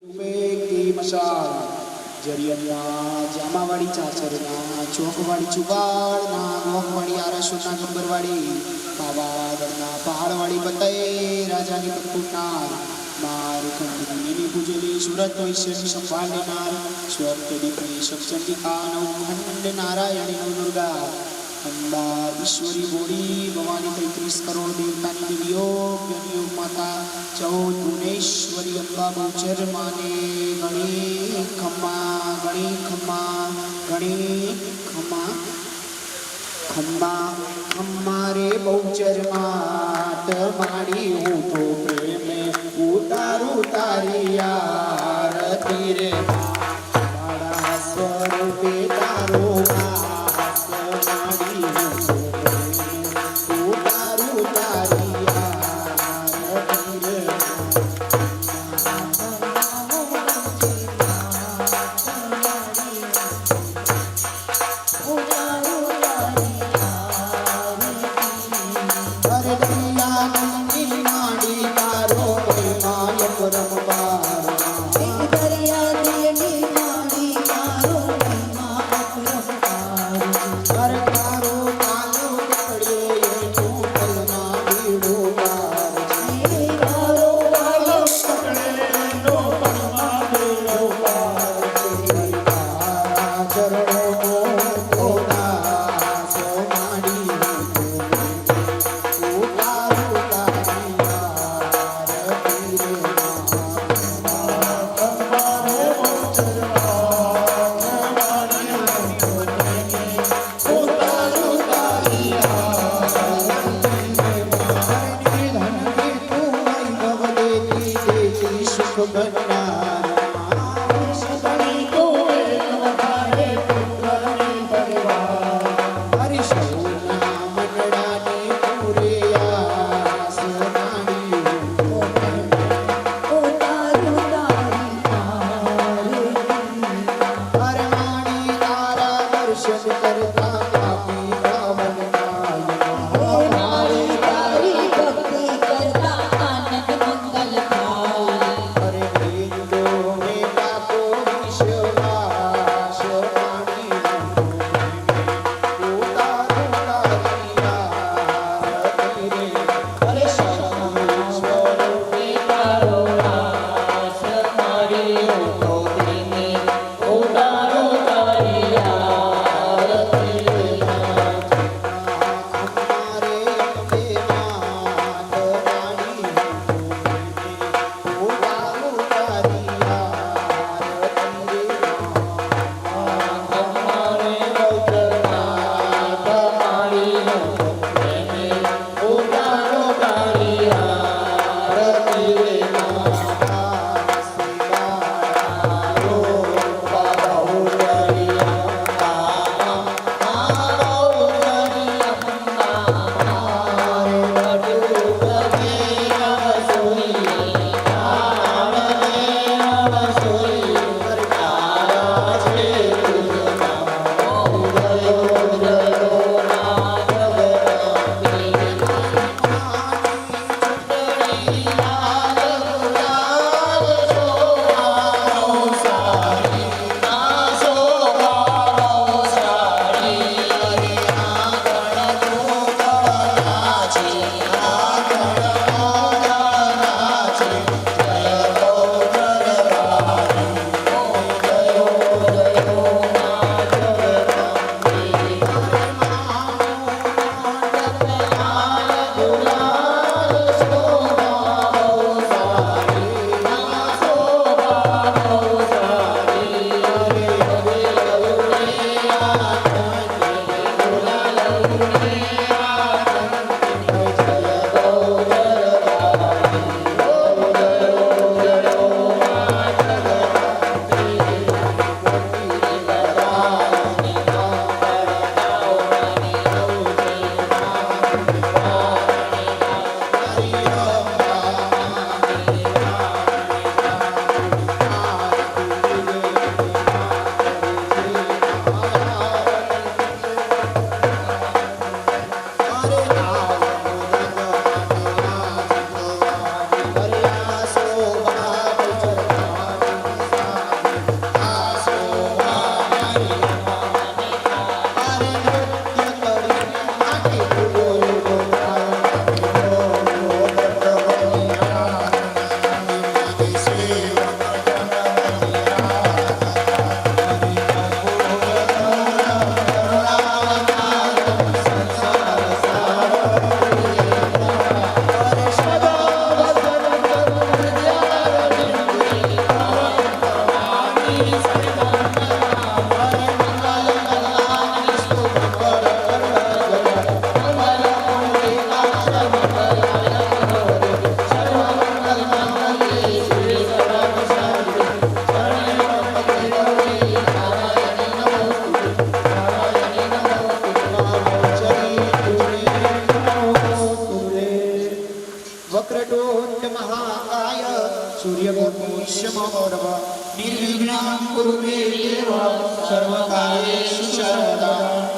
મશાલ જરિયના જામાવાડી ચાચરના ચોકવાડી ચુબાડના મોખવાડી આરસુના ગબ્બરવાડી પાવાગઢના પહાડવાડી બતાએ રાજાની પટકુટનાર માર કંદની પૂજેલી સુરત વૈશ્યની સંભાળ લેનાર સ્વર્ગ દીપની સક્ષંતિકા નવખંડ નારાયણી નવદુર્ગા અંબા ઈશ્વરી બોડી ભવાની 33 કરોડ દેવતાની દેવીઓ જ્ઞાનીઓ માતા 14 ભુવનેશ્વરી અંબા બહુચર માને ગણી ખમ્મા ખમ્મા રે બહુચર માત માડી હું તો પ્રેમે ઉતારું તારી આરતી રે મારા સ્વરૂપે તારો દરિયા દિયની कुरुते देव सर्वकार्येषु सर्वदा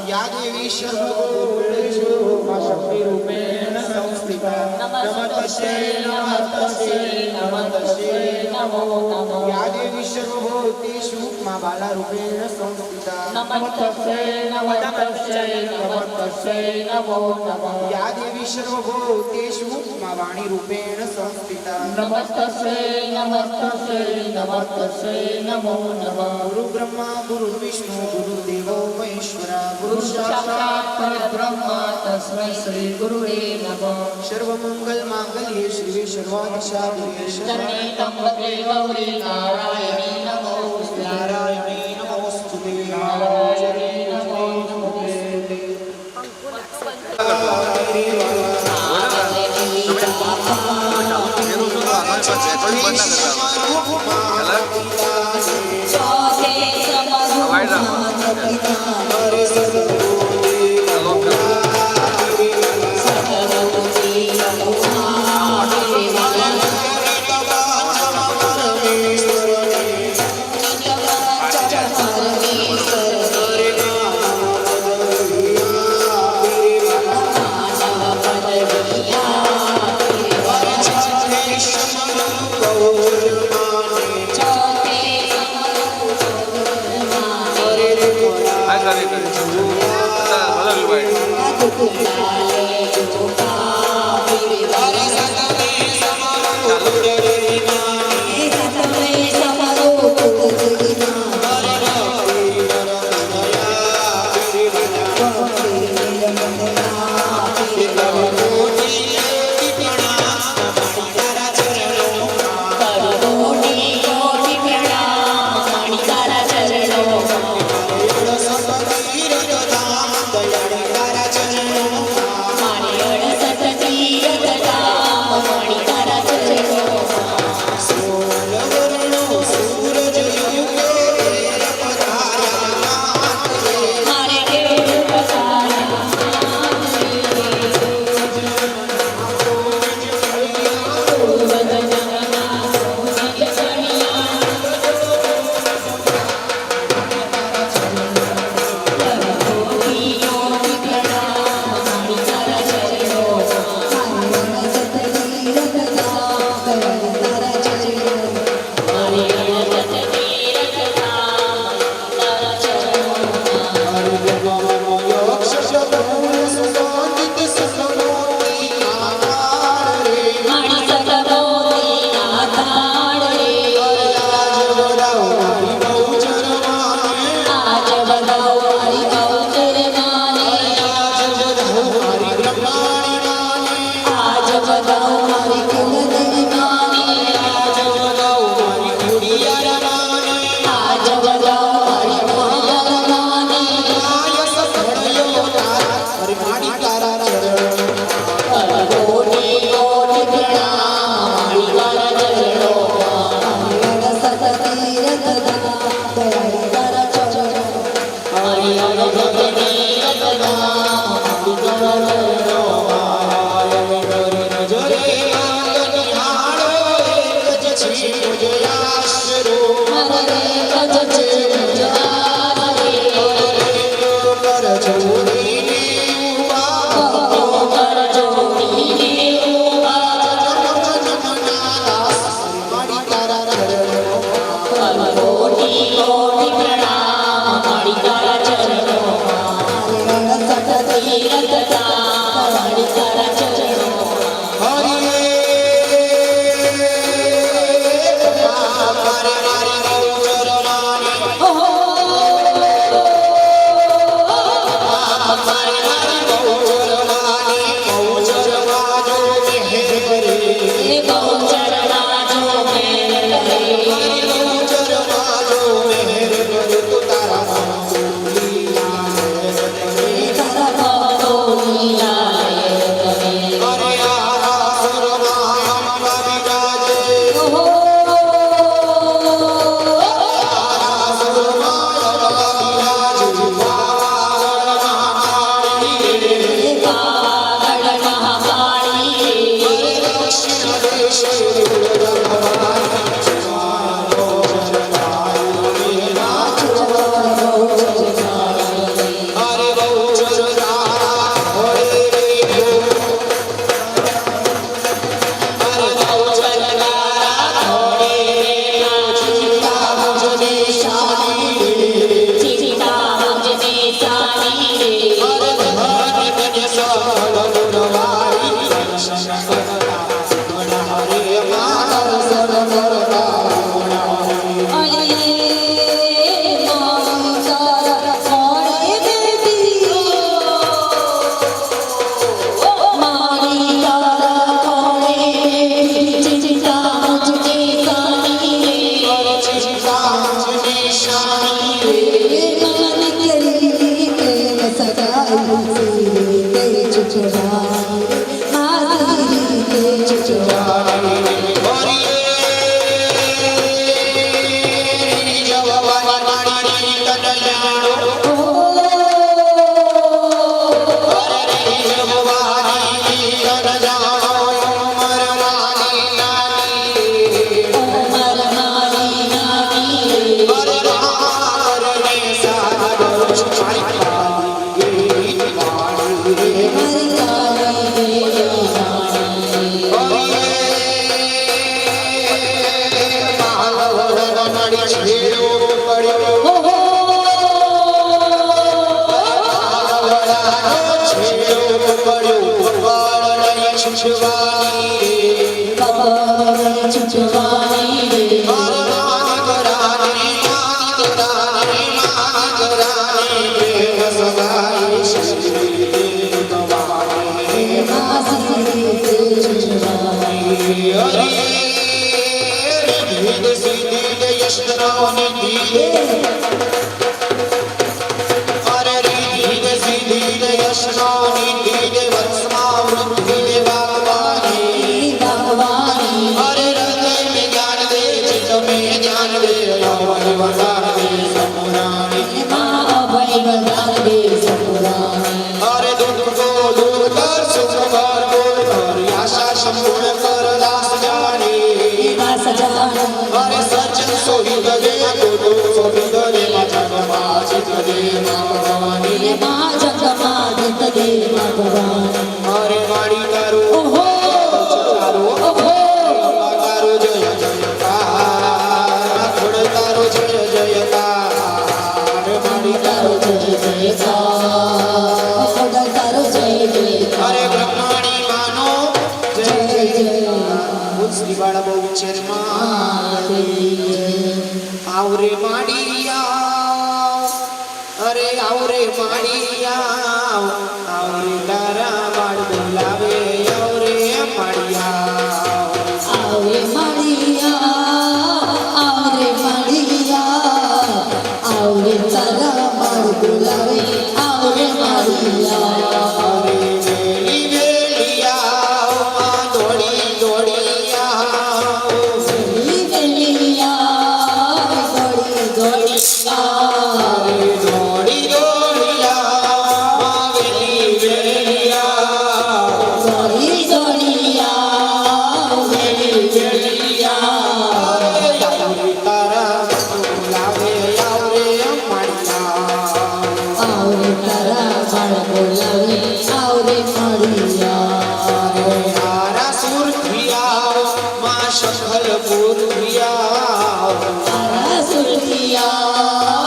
या देवी सर्वभूतेषु शक्तिरूपेण संस्थिता नमस्तस्यै नमस्तस्यै नमो नमः या देवी सर्वभूतेषु मां बालारूपेण संस्थिता नमस्तस्यै नमो नमः या देवी सर्वभूतेषु मां वाणीरूपेण संस्थिता नमस्तस्यै नमो नमः गुरु ब्रह्मा गुरु विष्णु गुरुदेवो महेश्वरा गुरु साक्षात् परब्रह्म तस्मै श्री गुरुवे नमः सर्वमंगल मांगल्ये शिवे सर्वादिशाधिके शरण्ये त्र्यंबके गौरी नारायणी नमोस्तुते नारायणी नमोस्तुते नारायणी नमोस्तुते આવરે માડિયા અરે આવરે માડિયા આવરે તારા બાળ બોલાવે આવરે માડિયા આવરે માડિયા આવરે માડિયા આવરે તારા બાળ બોલાવે આવરે માડિયા અરે વેલી વેલિયા દોડી દોડિયા Surya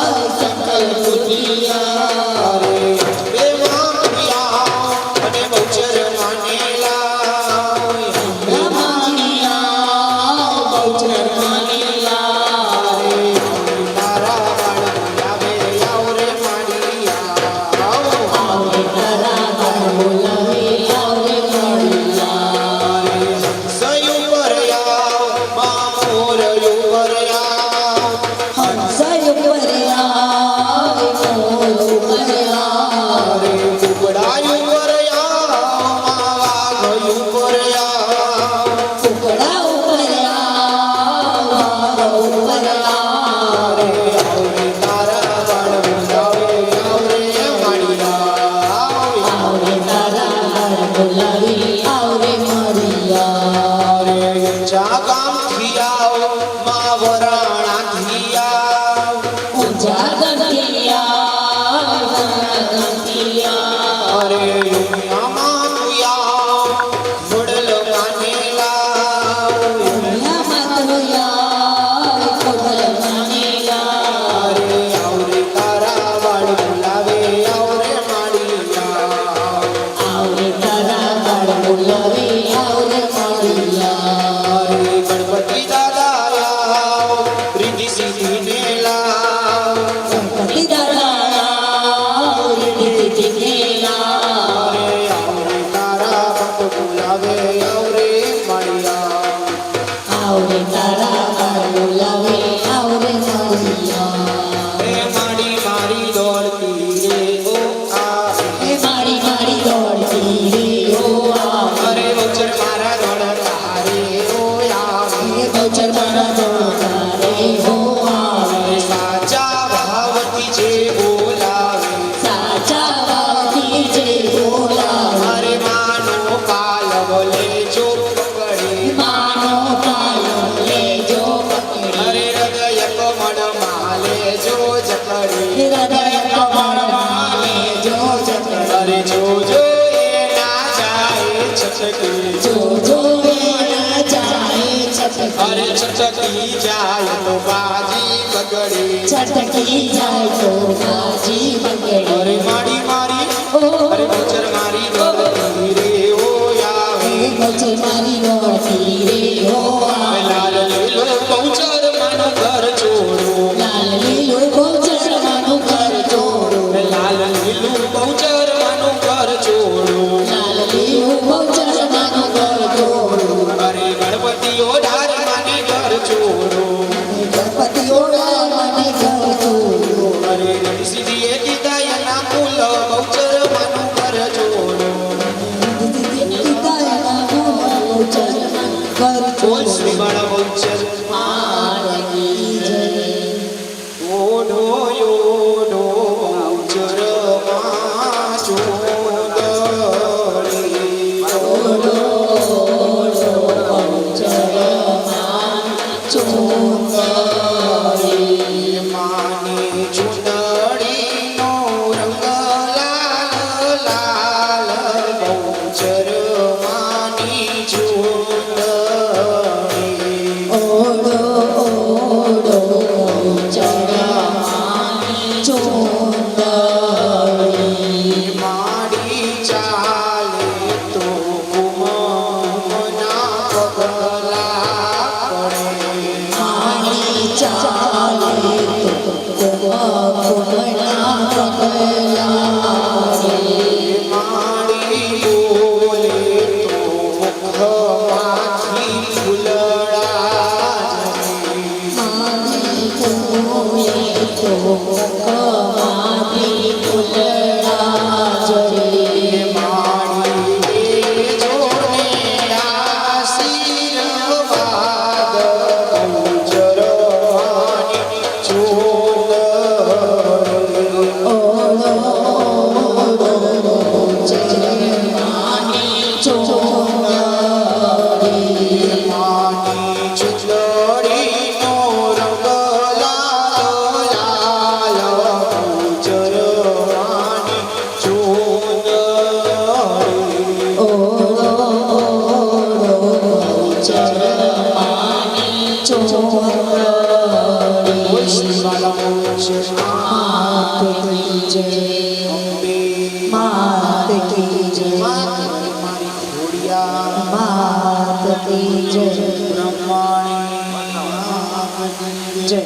જે બોલાવે સાચા વાવથી જે બોલાવે અરે માનો પાલવ લેજો પકડી માનો પાયો લેજો પકડી અરે હૃદય કમળમાં લેજો જકડી હૃદય કમળમાં લેજો જકડી અરે જોજો એ ના જાય છટકી જોજો એના જાય છટકી અરે છટકી જાય તો બાજી બગડી છટકી જાય તો બાજી બગડે અરે મારી મારી ઓ અરે ગોચર મારી ગોરી રે ઓ આવે ગોચર મારી ગોરી રે ઓ આવે લાલ લીલો ગૌચર માનું ઘર છોડો લાલ લીલું ગોચર માનું ઘર જોડો લાલ લીલું ગૌચર માનું ઘર છોડો લાલ લીલું ગોચર માનું ઘર જોડો અરે ગણપતિઓ ધાર માને ઘર છોડો ગણપતિ ઓળા મને ઘર જોડો અરે સીધીએ દીધા એના ફૂલ ગૌચર માનું ઘર છોડો પિતાના ગોચર માનું ઘર બોલ જોડો શ્રી બાળ ગૌચર આરતી જય ઓઢો ઓઢો ગૌચર માં ચોદરી ઓડો ઓડો ગોચરમાં ચોંદડી માની ચુંદડીનો રંગ લાલ લાલ ગૌચર માની ચુંદડી ઓડો ઓડો ગોચરમાંની ચોંદડી માડી ચાલે તો કુમના પગલા પડે મારી ચાલે તો કુમના પગલા રે માડી બોલે તો મુખમાંથી ફૂલડા જરે મારી ફૂલે તો મુખમાંથી ફૂલડા જરે માડી જોને આશીર્વાદ ગૌચરવાની ચોદરી ઓડો ઓડો ગોચરમાંની ચોંદડી માની ચુંદડીનો રંગ લાલ લાલ ગૌચરવાની ચોદરી ઓડો ઓડો ગોચરમાંની ચોંદડી શ્રી બાલા ગૌચર માત કી જય અંબે માત કી જય મારી ઘોડિયા માત કી જય બ્રહ્માણી જય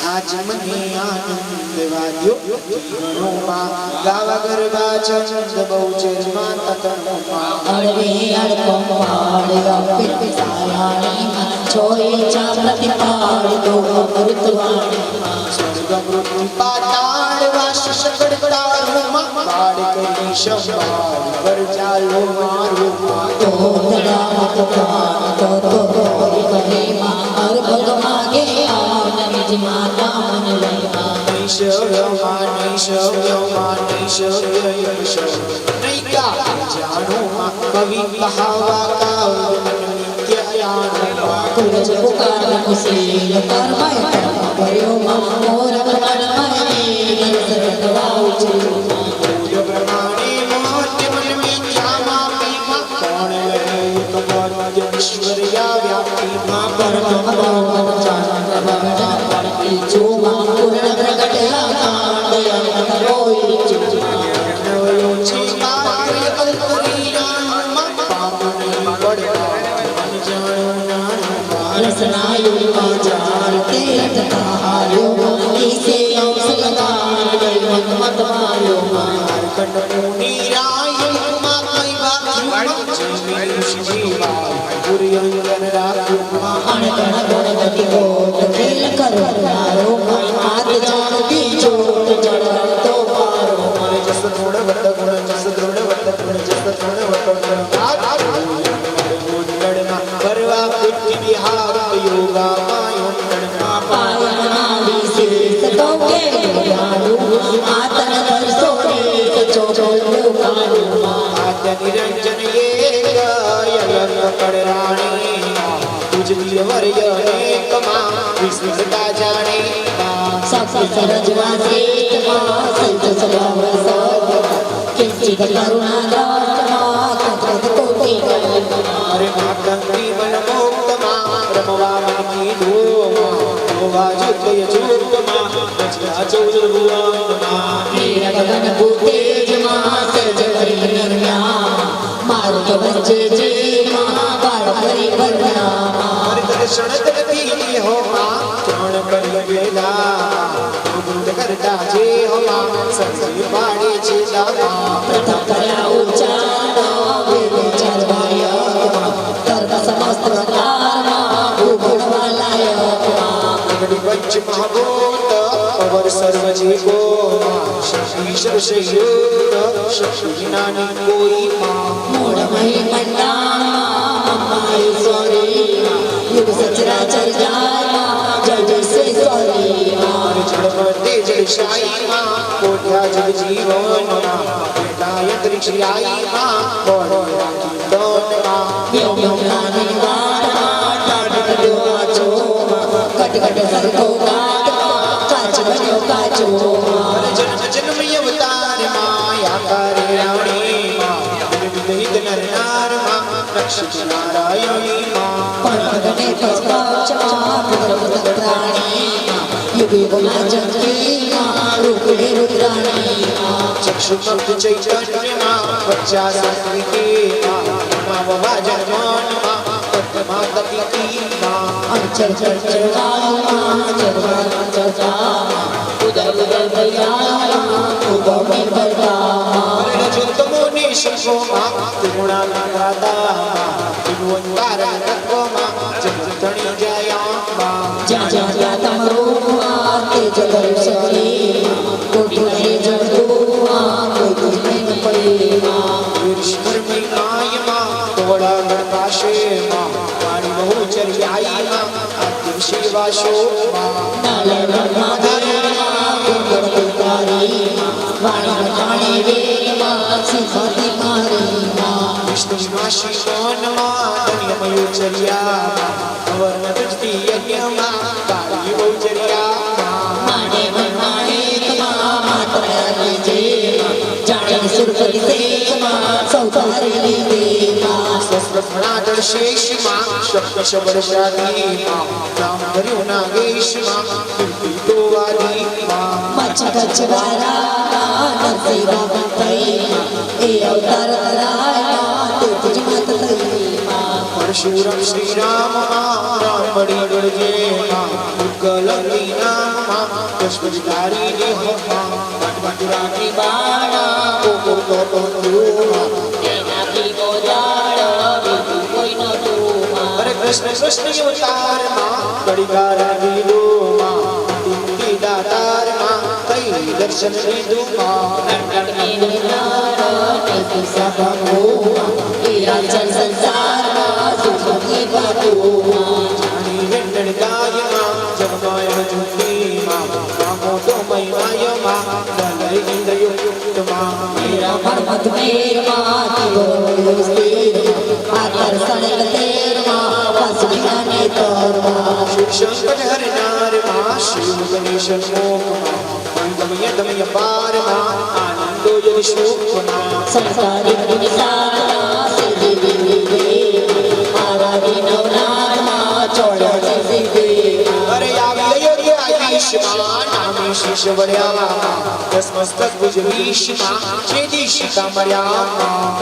આજ મને આનંદ વાદ્યો જીવનોમાં ગાવા ગરબા ચંદ બહુચરમાં તતનોમાં અળવે અળપમાળ વ્યાપિત સાયાણીમાં છોય ચામતી પાડતો અમૃતવાણીમાં સ્વર્ગમૃત્યુ પાતાળ વાસ શકડતાળોમાં બાળ કરી સંભાળ પર ચાલો મારું તો તડામત કાન તો મહિમા હર ભગમાં ગે આનંદ માતા મન લઈમાં નૈશવ્યમાં નૈશવ્યમાં નૈશવ્યયશ નૈકા જાણોમાં કવિ કહાવા કાવ્ય નિત્યયાણોમાં કુરજ પુકાર મુસીલ કરમય કર્યો મોર પ્રમાણમય નરસર વાઉચુમાં સૂર્ય પ્રમાણે મોત્ય મન મિથ્યામાં પીમાં કોણ લહે કમર ઈશ્વર્યા વ્યાપીમાં પરમ પરમ ચાંદ બગડા પડતી જોમાં પૂર્ણ પ્રગટ્યા કાંડ અંત કોઈ ચૂમાં નવયો છે કાર્ય કલ્પરી રાણમાં પામની પડતા મન જાણો નાણમાં રસનાયુમાં જાર તીર્થ તાર્યો ઈસે અંશ લગાન ગઈ મત માર્યો કંડ મુનિ રાયમાં કઈ વાત જીવા પુરિયંગન રાખ્યું અણગણ ગણપતિ ગોટ ખેલ કરો તારો હાથ જાણતી ચોટ જડતો પારો જસ દ્રોણ વટ ગુણ જસ દ્રોણ વટ ગુણ જસ દ્રોણ વટ ગુણ કરવા બુદ્ધિ વિહાર યોગા માયુંડમાં પાયનાવી साक्षी सरजवा सेतमा संत स्वभाव सौख्यमा किंचित करुणा द्रष्टमा कथत कोटि अरे मातंगी मन मोक्तमा रमवा मन की धूमा धोवा जुतय जुतमा रचना चौदर भुवनमा नीर गगन भूतेजमा सर्ज हरि निर्म्यामा मारुत वंचे जेमा काल हरि वर्ण्यामा अरे दर्शन करती हो मां त्रण कर वेला दूध करता जे हो मां संजी पाड़े छे दादा प्रथम कर्या उच्चारणा वेद चारवायकमा कर्म समस्त प्रकारमा भूगुणवालायकमा अग्नि पंच महाभूत अवर सर्व जी को ईश्वर से युक्त शक्ति नानी कोई मां मूढ़मयी मंडामा मम्माईश्वरी युग सचराचर जायमा जय जय से सौरी हमारे जड़पते जड़शाई मां कोठा जग जीवन मां गायत्री आई मां बोल कीर्तन मां म्यो म्यो ज्ञानी वाणमा टाट कटो आचोमा कट कट सरको गाटमा काच बन्यो काचोमा जन्म जन्म अवतार माया करे राणी मां विविध नर नार मां रक्षित नारायणी मां परमगणे पक्षमा पुत्रपुत्राणी युग युग जगती रूपिणी रुद्राणी चक्षुमग्ध चैतन्य मां वज्जा संस्कृति मां बाबा जन्मन मां पद्मा तपिती मां अंचल चल चलवामा चलवामा चलवामा उदय उदय भयामा उगमी बलवामा रजत मुनि शंभो मां त्रिगुणा नादा त्रिभुवनकार तत्व मां जगतणी जया मां जा जा जा तमरुमा तेज दर्शनी कोटि से जड़ुमा कोटि में पड़ेमा ईश्वर में नाय मां तोड़ा गणपाशे मां वाणी बहु चरियाई मां आदि शिवा शो मां नाल ब्रह्मा देवा गुण गुणकारी वाणी वाणी वेमा सिंहति मारी विष्णु मां शिवन मां धन्य मयूचर्या मां अवर्ण दृष्टि यज्ञ मां काली बहु चरिया मां माने माने तमा मातरा जे जाने सुरपति से मां सौभारी देवा स्वस्वनादर शेष मां शब्द शब्द शादी मां नाम हरियो नागेश मां कीर्ति तो वादी मां मच कच वारा नरसी बाबा तई ए अवतार तराया ते तुझ मत तई परशुराम श्री राम मां राम बड़ी बड़जे मां उगलंगी नाम मां पुष्पधारी ने हो मां बटबटुरानी बाणा को तेना की गोजाड़ बिल्कुल कोई न तू हरे कृष्ण कृष्ण अवतार मां बड़ी गारणी दो मां तुमकी दातार मां कई दर्शन दे मां नटक के निरार तेरी सब हो तेरा चल संसार सुखी बातों जानी वेंटड़ गाय मां जब माया झूठी मां मामो तो महिमाय मां दलई इंद्रयो युक्त मां मेरा मन मत मेर माती बोलो स्थिर आकर सड़क तेर माँ बस बिगाने तोर माँ शिव शंकर हरि नार मां शिव गणेश मोह मां मंगमय दमय पार मां आनंदो यदि शोक मां संसारी निसारा सिद्धि विधि आराधी नवनाथ माँ चौड़ा से देवा अरे आविय आयुष मां नामे शीश वर्या दसमस्तक भुजवीश मां छेदीश कामर्या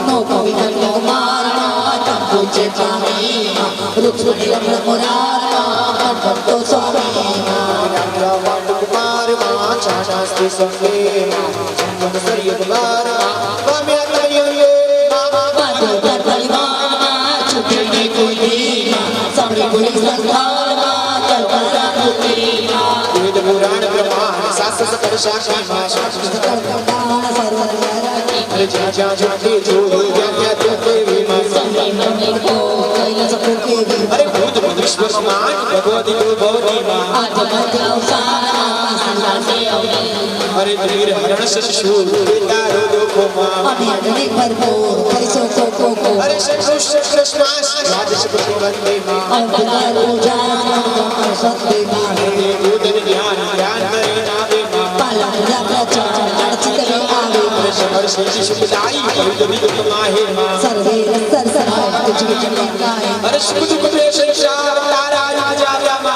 नो कविता नो कुमार माँ तंबू चेतामी माँ रुक्मिणी रमण मुरार माँ भक्तो स्वामी माँ वाट कुमार मां चाशास्ति संगे मां संगम सरियत बार मां काम्या करियो बातों पर परिवार माँ छुट्टी में कोई दी माँ सामने कोई संसार माँ कल्पना होती माँ वेद पुराण ब्रह्मांड शास्त्र सकल शाखा मां कल्पना सर्वज्ञ अरे जा जा जाते जो क्या क्या देवी मां संगी मरने को कैलाश के भी अरे भूत विश्व मां भगवती को भवती मां आज मध्य अवसान माँ संसार से अवनी अरे धीर हरण शशूर तारो दुखो मां अभी अग्नि भरपूर परिसो को अरे शत्रुष्ट कृष्णास राजस प्रतिबंधे मां अंधकार पूजा सत्य माँ दूत ज्ञान ध्यान करे शक्ति सुखदाई पवित्र दुख माहे मां सर्वे सरसराय तुझे जगाए अरे सुख दुख पे संसार तारा राजा रामा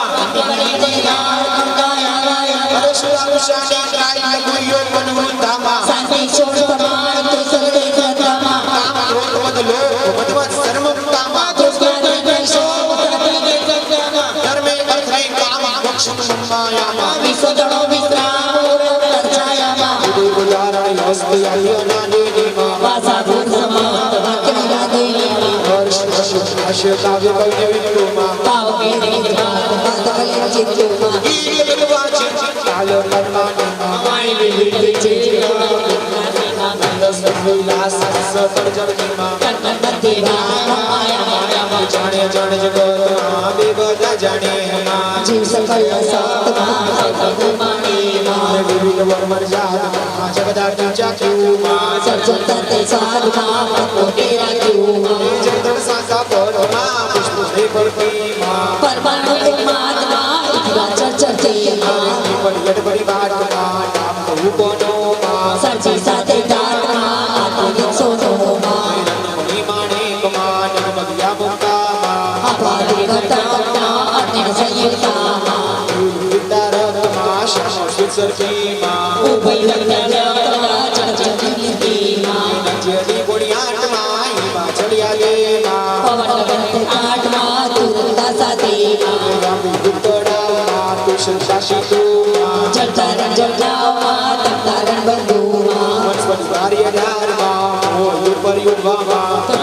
अरे सुरा शाने काय गुयो मनवंता मा शांति छोड़ प्रमाण तू सर्वे सत्रमा काम क्रोध मद लोभ मदवत सर्वमुक्ता मा तुझे जैसो धर्मे अर्थ में काम मोक्ष माया मा विश्वजनो विश्राम और दर्शाया मा उदाहरण हस्त आयो नाने मा वासा भूत समात वाक्य निरादे वर्ष वर्ष काव्य कवि विष्णु मा पाव के बात बात कले चित्तो मा गीत बिलवा चित काल कर्माने मा माई विविध चित्तो विलास सतर जगती मा कन्नति माया माया मा जाने जाने जगत मा बेबदा जाने मा जीव सकल सत मानी मा विविध वर्मर जात मा जगदाटी चाक्यू मा सरसते साध मा को तेरा क्यों मा जगदन साका पर मा पुष्प से पड़ती मा परमाणु परमात्मा इतिहास चर्चे मा परियट बड़ी बात मा नाम कहू कोनो मा सर्जी साथे दात मा आत्मिक सोनो मा मणि माणे मा नमदिया मुक्ता मा अपादि घटा मा अग्नि संयुक्ता मा विद्यारत मा शाश्वत सरकी मा उभय लग्न जगत जगती मा जली बुढ़ियाट मा मा चलिया ले मा पवन गंध काट मा तुरंता साथे मा रामी दुपड़ा मा कुशन शाशी तू मा जटारण जटाओ मा तप्तारण बंधु मा वनस्पति कार्य मा ओ ऊपर युवा मा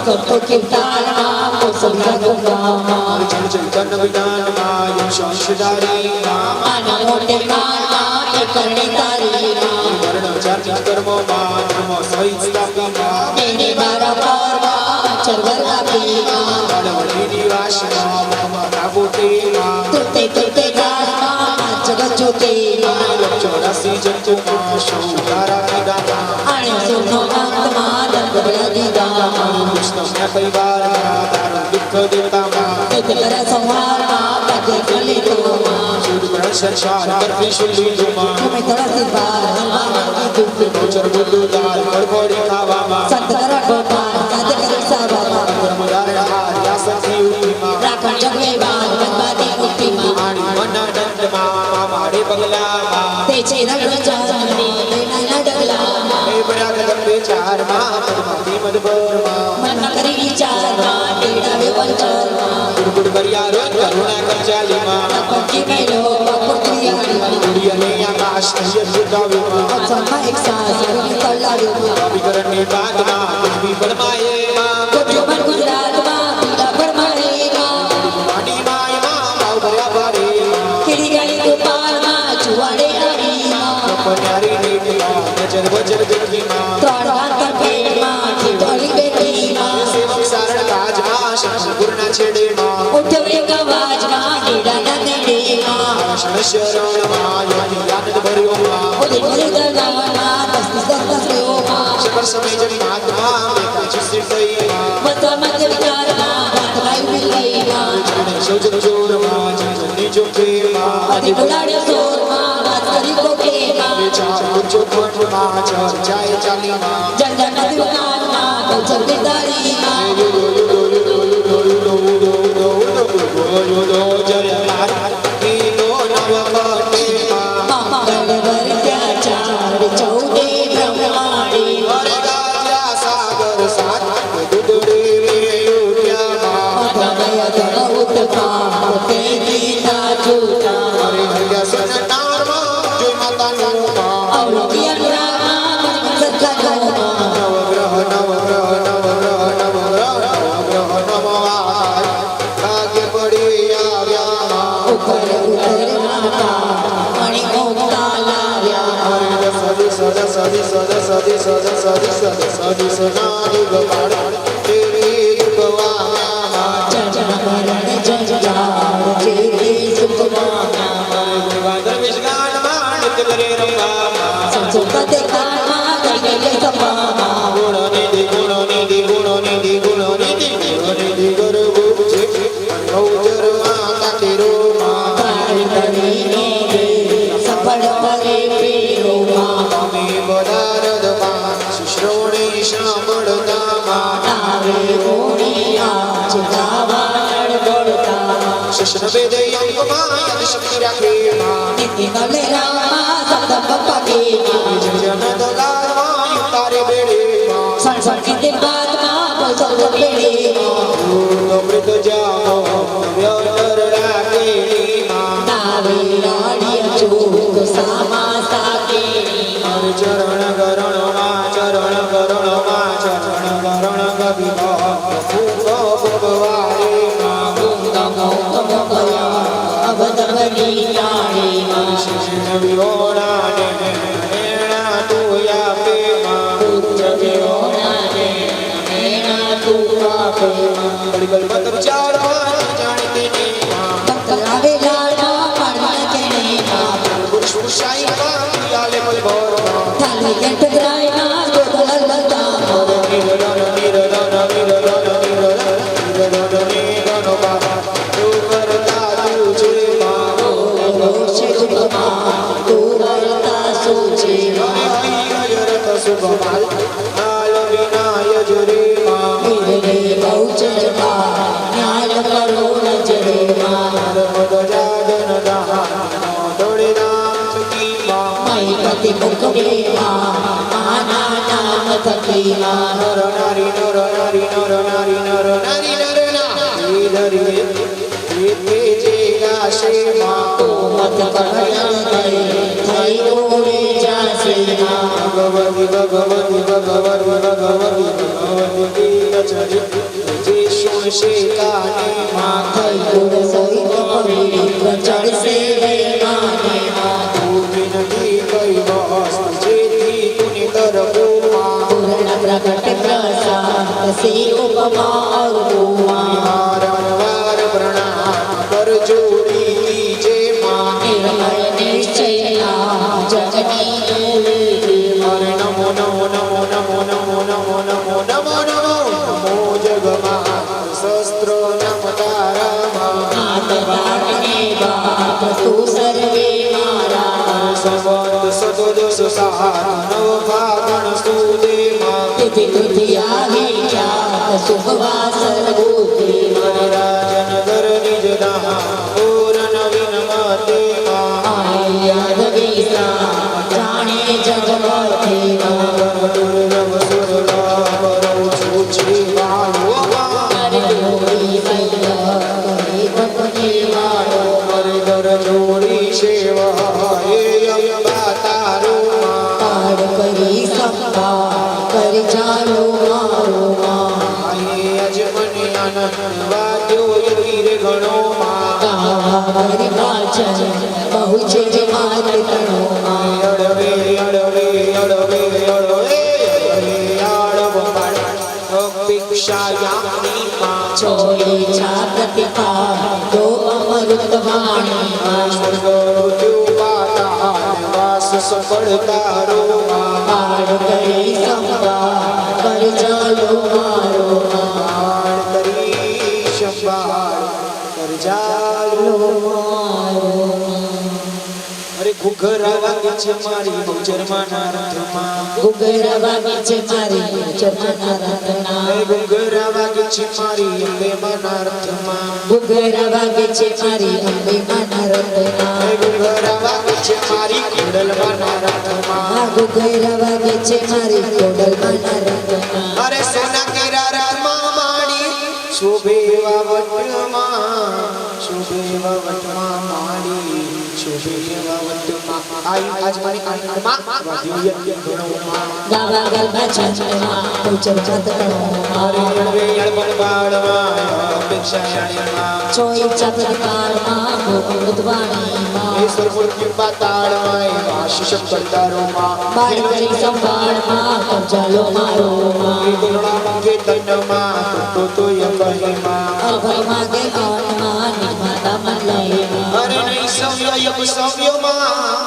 तो किताल मा को सभा गुंगा मा चल चल चन्न विधान मा यक्षांशधारी मा आना मोटे कान मा करणे तारी मा वर्ण जाति कर्म मा नमो सहित स्थापी मा मेरे बारा पार मा चरवर कापी मा बलवड़ी निवास मा ममा काबूते मा तुते तुते गान मा जगत ज्योति मा चौरासी जंतु मा शोधारा निदाता आणे सुनो अंत मा दंड बड़ा दीदा मा कृष्ण में परिवार मा दारुण दुख देवता मा एक तरह संहार मा पदे फले तो मा सूर्य संसार कर त्रिशूली मा तुम्हें तरह से बार हमारा की दुख गोचर बुद्धू दाल बड़बड़ी खावा मा संत करण गोपाल साधे कर सावा मा धर्मदारण हार या सखी उठी मा राखण जगवे बाल बनवादी मुक्ति मा आणी मन दंड मा मारे बगला मा तेचे रंग जानी देना न डगला मा ए बड़ा कदम बेचार मा पद्मावती मधुबर मा मन करी विचार मा टेढ़ा वे वंचर मा गुड़ करिया रो करुणा कर चाली मा पक्की में लो पपुत्री आली गुड़िया ने आकाश ये सुदावे मा अच्छा एक सांस रवि तल्ला वे मा विकरण ने बात मा कुछ भी फरमाए मा कोटियों मन गुजरात मा पीड़ा फरमाए मा मानी माय मा भाव भया बारे मा किड़ी गली गोपाल मा चुवाड़े आरी मा पन्यारी नीति मा नजर बजर देखी मा त्रण हाथ कर पेट मा ठिठोली बेटी मा सेवक सारण काज मा शंकर ना छेड़े मा उठवे का आवाज मा हीरा न देड़े मा शरण मा योगी आनंद भरियो मा उदित दरगाह मा दस लो मा शकर समय जन महात्मा बेटा जिससे गई मा मत मत विचार मा बात भाई मिल गई मा जने सोचन जोर मा जने जो के मा अति बुलाड़े सोर मा बात करी को के मा बेचार कुछो पट मा चर जाए चाली मा जन जन दुकान मा कौचर बेदारी मा जय लाल की नो नव कटे मा मंगल वर त्याचार चौदे ब्रह्माणी हरे गाजा सागर साथ दुदड़े वे उठ्या मा अधमय धन उत्पा ते गीता चूता हरे हरिया सन नार मा जय माता नो मा अवलोकी अनुराग मा सत्का गो मा नवग्रह नवग्रह नवग्रह नवग्रह नवग्रह नमवाय भाग्य पड़ी आव्या मा ऊपर उतर माता मणि मुक्ता लाव्या हरे सदी सदा सदी सदा सदी सदा सदी सदा सदी सनादि गोपाल तेरी युगवाया मा जन मरण जन जार जेते सुख माया गुणगान विश्गान मा नित्य करे रंगा मा संसोका ते कान मा गले सपा मा गुणनिधि गुणनिधि गुणनिधि गुणनिधि गुणनिधि गुरु गुजे गौचर माता तेरो मा तारी तरी ने दे सफल करे पेरो मा मे बदारद मा शुश्रोणे શશન વેદે અંગમાં યદ શક્તિ રાખે માં નીતિ નલે રામા શબ્દ પપકે જન દલાલમાં યુતારે બેડે માં સંસંગીતે બાદમાં બોલ બેડે અમૃત જાઓ વ્યવતર રાખે માં નાવે રાણીય ચૂક સામા સાકે ચરણ ગરણમાં ચરણ ગરણમાં ચરણ ગરણ ગવિભા ભૂખ ભગવારે માં નમો નમો ભયા અવધવની રાણી શિષ્ય વિહોણાને એણા તું આપે માં જગયોનાને મેણા તું આપે કળકલ મંત્ર ચાળવા જાણતી ને માં લાવે લાડમાં પાડવા કેણે પુરુષ પુરુષાઈ માં પિયાલે બલભોર માં થાલી ગંઠ ગ્રાયમાં ગોદલ લતા નિરદન નિરદન નિરદન નિરદન નિરદન નિરદન બાબા તું કરતા તું છે માં છે સુખમાં તું વરતા સુચે હરિહરત સુખમાલ આલ વિનાય જરે માં રે બહુચરમાં ન્યાય કરો નજરે માં નર્મદ જાગન દાન દોડે નામ સખી માં મય પતિ મુખ માં માના નામ થકી માં નર નારી નર નારી નર નારી નર નારી નર નારી ધરી તે જે ગાશે માં મત કળણ ગઈ થઈ ઓરે જાસે માં ભગવતી ભગવતી ભગવતી ભગવતી ભગવતી ચરી જે સુણશે કાને માં થઈ ગુણ સહિત પવિત્ર ચડશે ગઈ માને માં તું નથી કઈ વસ્તુ જેથી તુને તરફો માં પૂર્ણ પ્રગટ પ્રસાદ સી ઉપમા અવગુમા વારંવાર પ્રણામ કર જોડી જે માં નિર્મળ નિશ્ચયના જગની હરે નમો નમો નમો નમો નમો નમો નમો નમો નમો નમો જગમાં શસ્ત્ર નમ તારામાં આત્માને બાપ તું સર્વે મારા સંવત સતોદશ સહાર નવ ફાગણ સુદેમાં તિથિ તૃતીયા વિખ્યાત શુભવાસર બુદ્ધિ રાજન ધર નિજ દાહ ઓર નવીન મતેમાં આયાદ વિસા જાણે જગવતી દુર્લભ સુરલા કરો છું છી વાળોમાં જોડી સૈય કરી ભક્તિ વાળો મારે દર જોડી સેવા હે અંબા તારોમાં પાડ કરી સંભા કરી ચાલો મારો માં આયે અજ મને આનંદ વાદ્યો યતી રે ગણોમાં ગાવા કરી વાચન બહુ છે જે મારે તણો માં અડવે અડવે અડવે અડવે આડવ પાડ અપેક્ષા યામની માં છોડી છા પ્રતિભા તો અમૃત વાણી માં સ્વર્ગ મૃત્યુ પાતાળ વાસ સફળ તારોમાં પાડ કરી સંભા કરી ચાલો મારો માં કરી સંભાળ કરજાલો અરે ઘુઘરા વાગે છે મારી બહુચરમાના રથમાં ગુગરા વાગે છે મારી ચરમના રત્ના અરે ઘુઘરા વાગે છે મારી અંબે માના રથમાં ગુગરા વાગે છે મારી અંબે માના રત્ના અરે ઘુઘરા વાગે છે મારી કુંડલ માના રથમાં આ ગુગરા વાગે છે મારી કોડલ માના રત્ના અરે સોના કેરા રથમાં માડી શોભે વાવટમાં માડી શોભે વાવટમાં આજ મારી આનંદમાં વાદ્યો યજ્ઞ ગણોમાં ગાવા ગરબા ચંદ્રમાં ઉચર ચંદ્રમાં અરે અળવે અળબણ બાળમાં અપેક્ષા યાણીમાં ચોઈ ચંદ્રકાળમાં ગોપુરદ્વાણીમાં ઈશ્વર મૂર્તિ પાતાળમાં આશીષ કરતારોમાં બાળ કરી સંભાળમાં કબજાલો મારો માં ગુણમાં કેતનમાં તો યકહીમાં અભય માગે આનમાં નિર્માતા મલયમાં અરે નહીં સવ્યમાં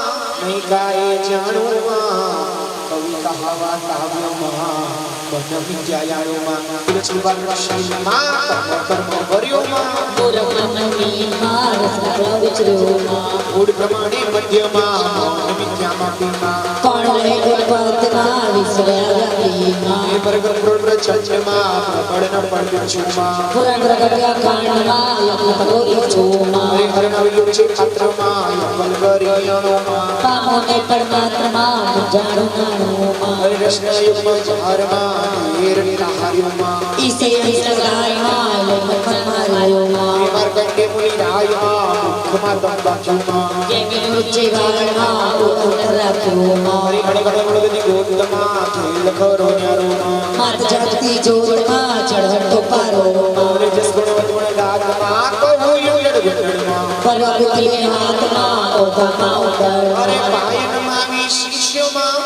નહીં ગાય જાણુમાં કવિ કહાવા કાવ્યોમાં બન વિદ્યાયાળોમાં તુલસીવાન શૈલીમાં કર્મ વર્યોમાં પૂરબ્રહ્મણીમાં રસના વિચર્યોમાં મૂળ પ્રમાણે મધ્યમાં વિદ્યામાં પીમાં કોણ કોણે ઉત્પત્તિમાં વિશ્વવ્યાપીમાં એ પ્રગટ ચંદ્રમાં પ્રબળ ન પડ્યું છુમાં પુરાણ પ્રગટ્યા કાંડમાં યજ્ઞ કરો ઈચ્છુમાં હરે હરણાવ્યું છે પાત્રમાં વલ્ગરિયામાં પામોને પરમાત્મા જાણું નાણુમાં હરે રસનાયુગમાં ઝારમાં હેરના હાર્યુમાં ઈસે ઈશ્વરાયમાં લોકમાં માર્યોમાં હે માર્કંડે મુનિ રાયમાં મુખમાં દંબાજુમાં જેમી ઊંચી વાળમાં ઉત્તર રાખ્યોમાં હરે ઘણી બધી ગોતમાં ખેલ ખરો ન્યારોમાં માત જાગતી જોડમાં ચઢતો પારોમાં હરે જસ ગુણવત ગુણ દાતમાં કહું યુડ ગુણમાં પર્વતલે હાથમાં ઓધામાં ઉતર અરે પાયનમાં વિશિષ્યમાં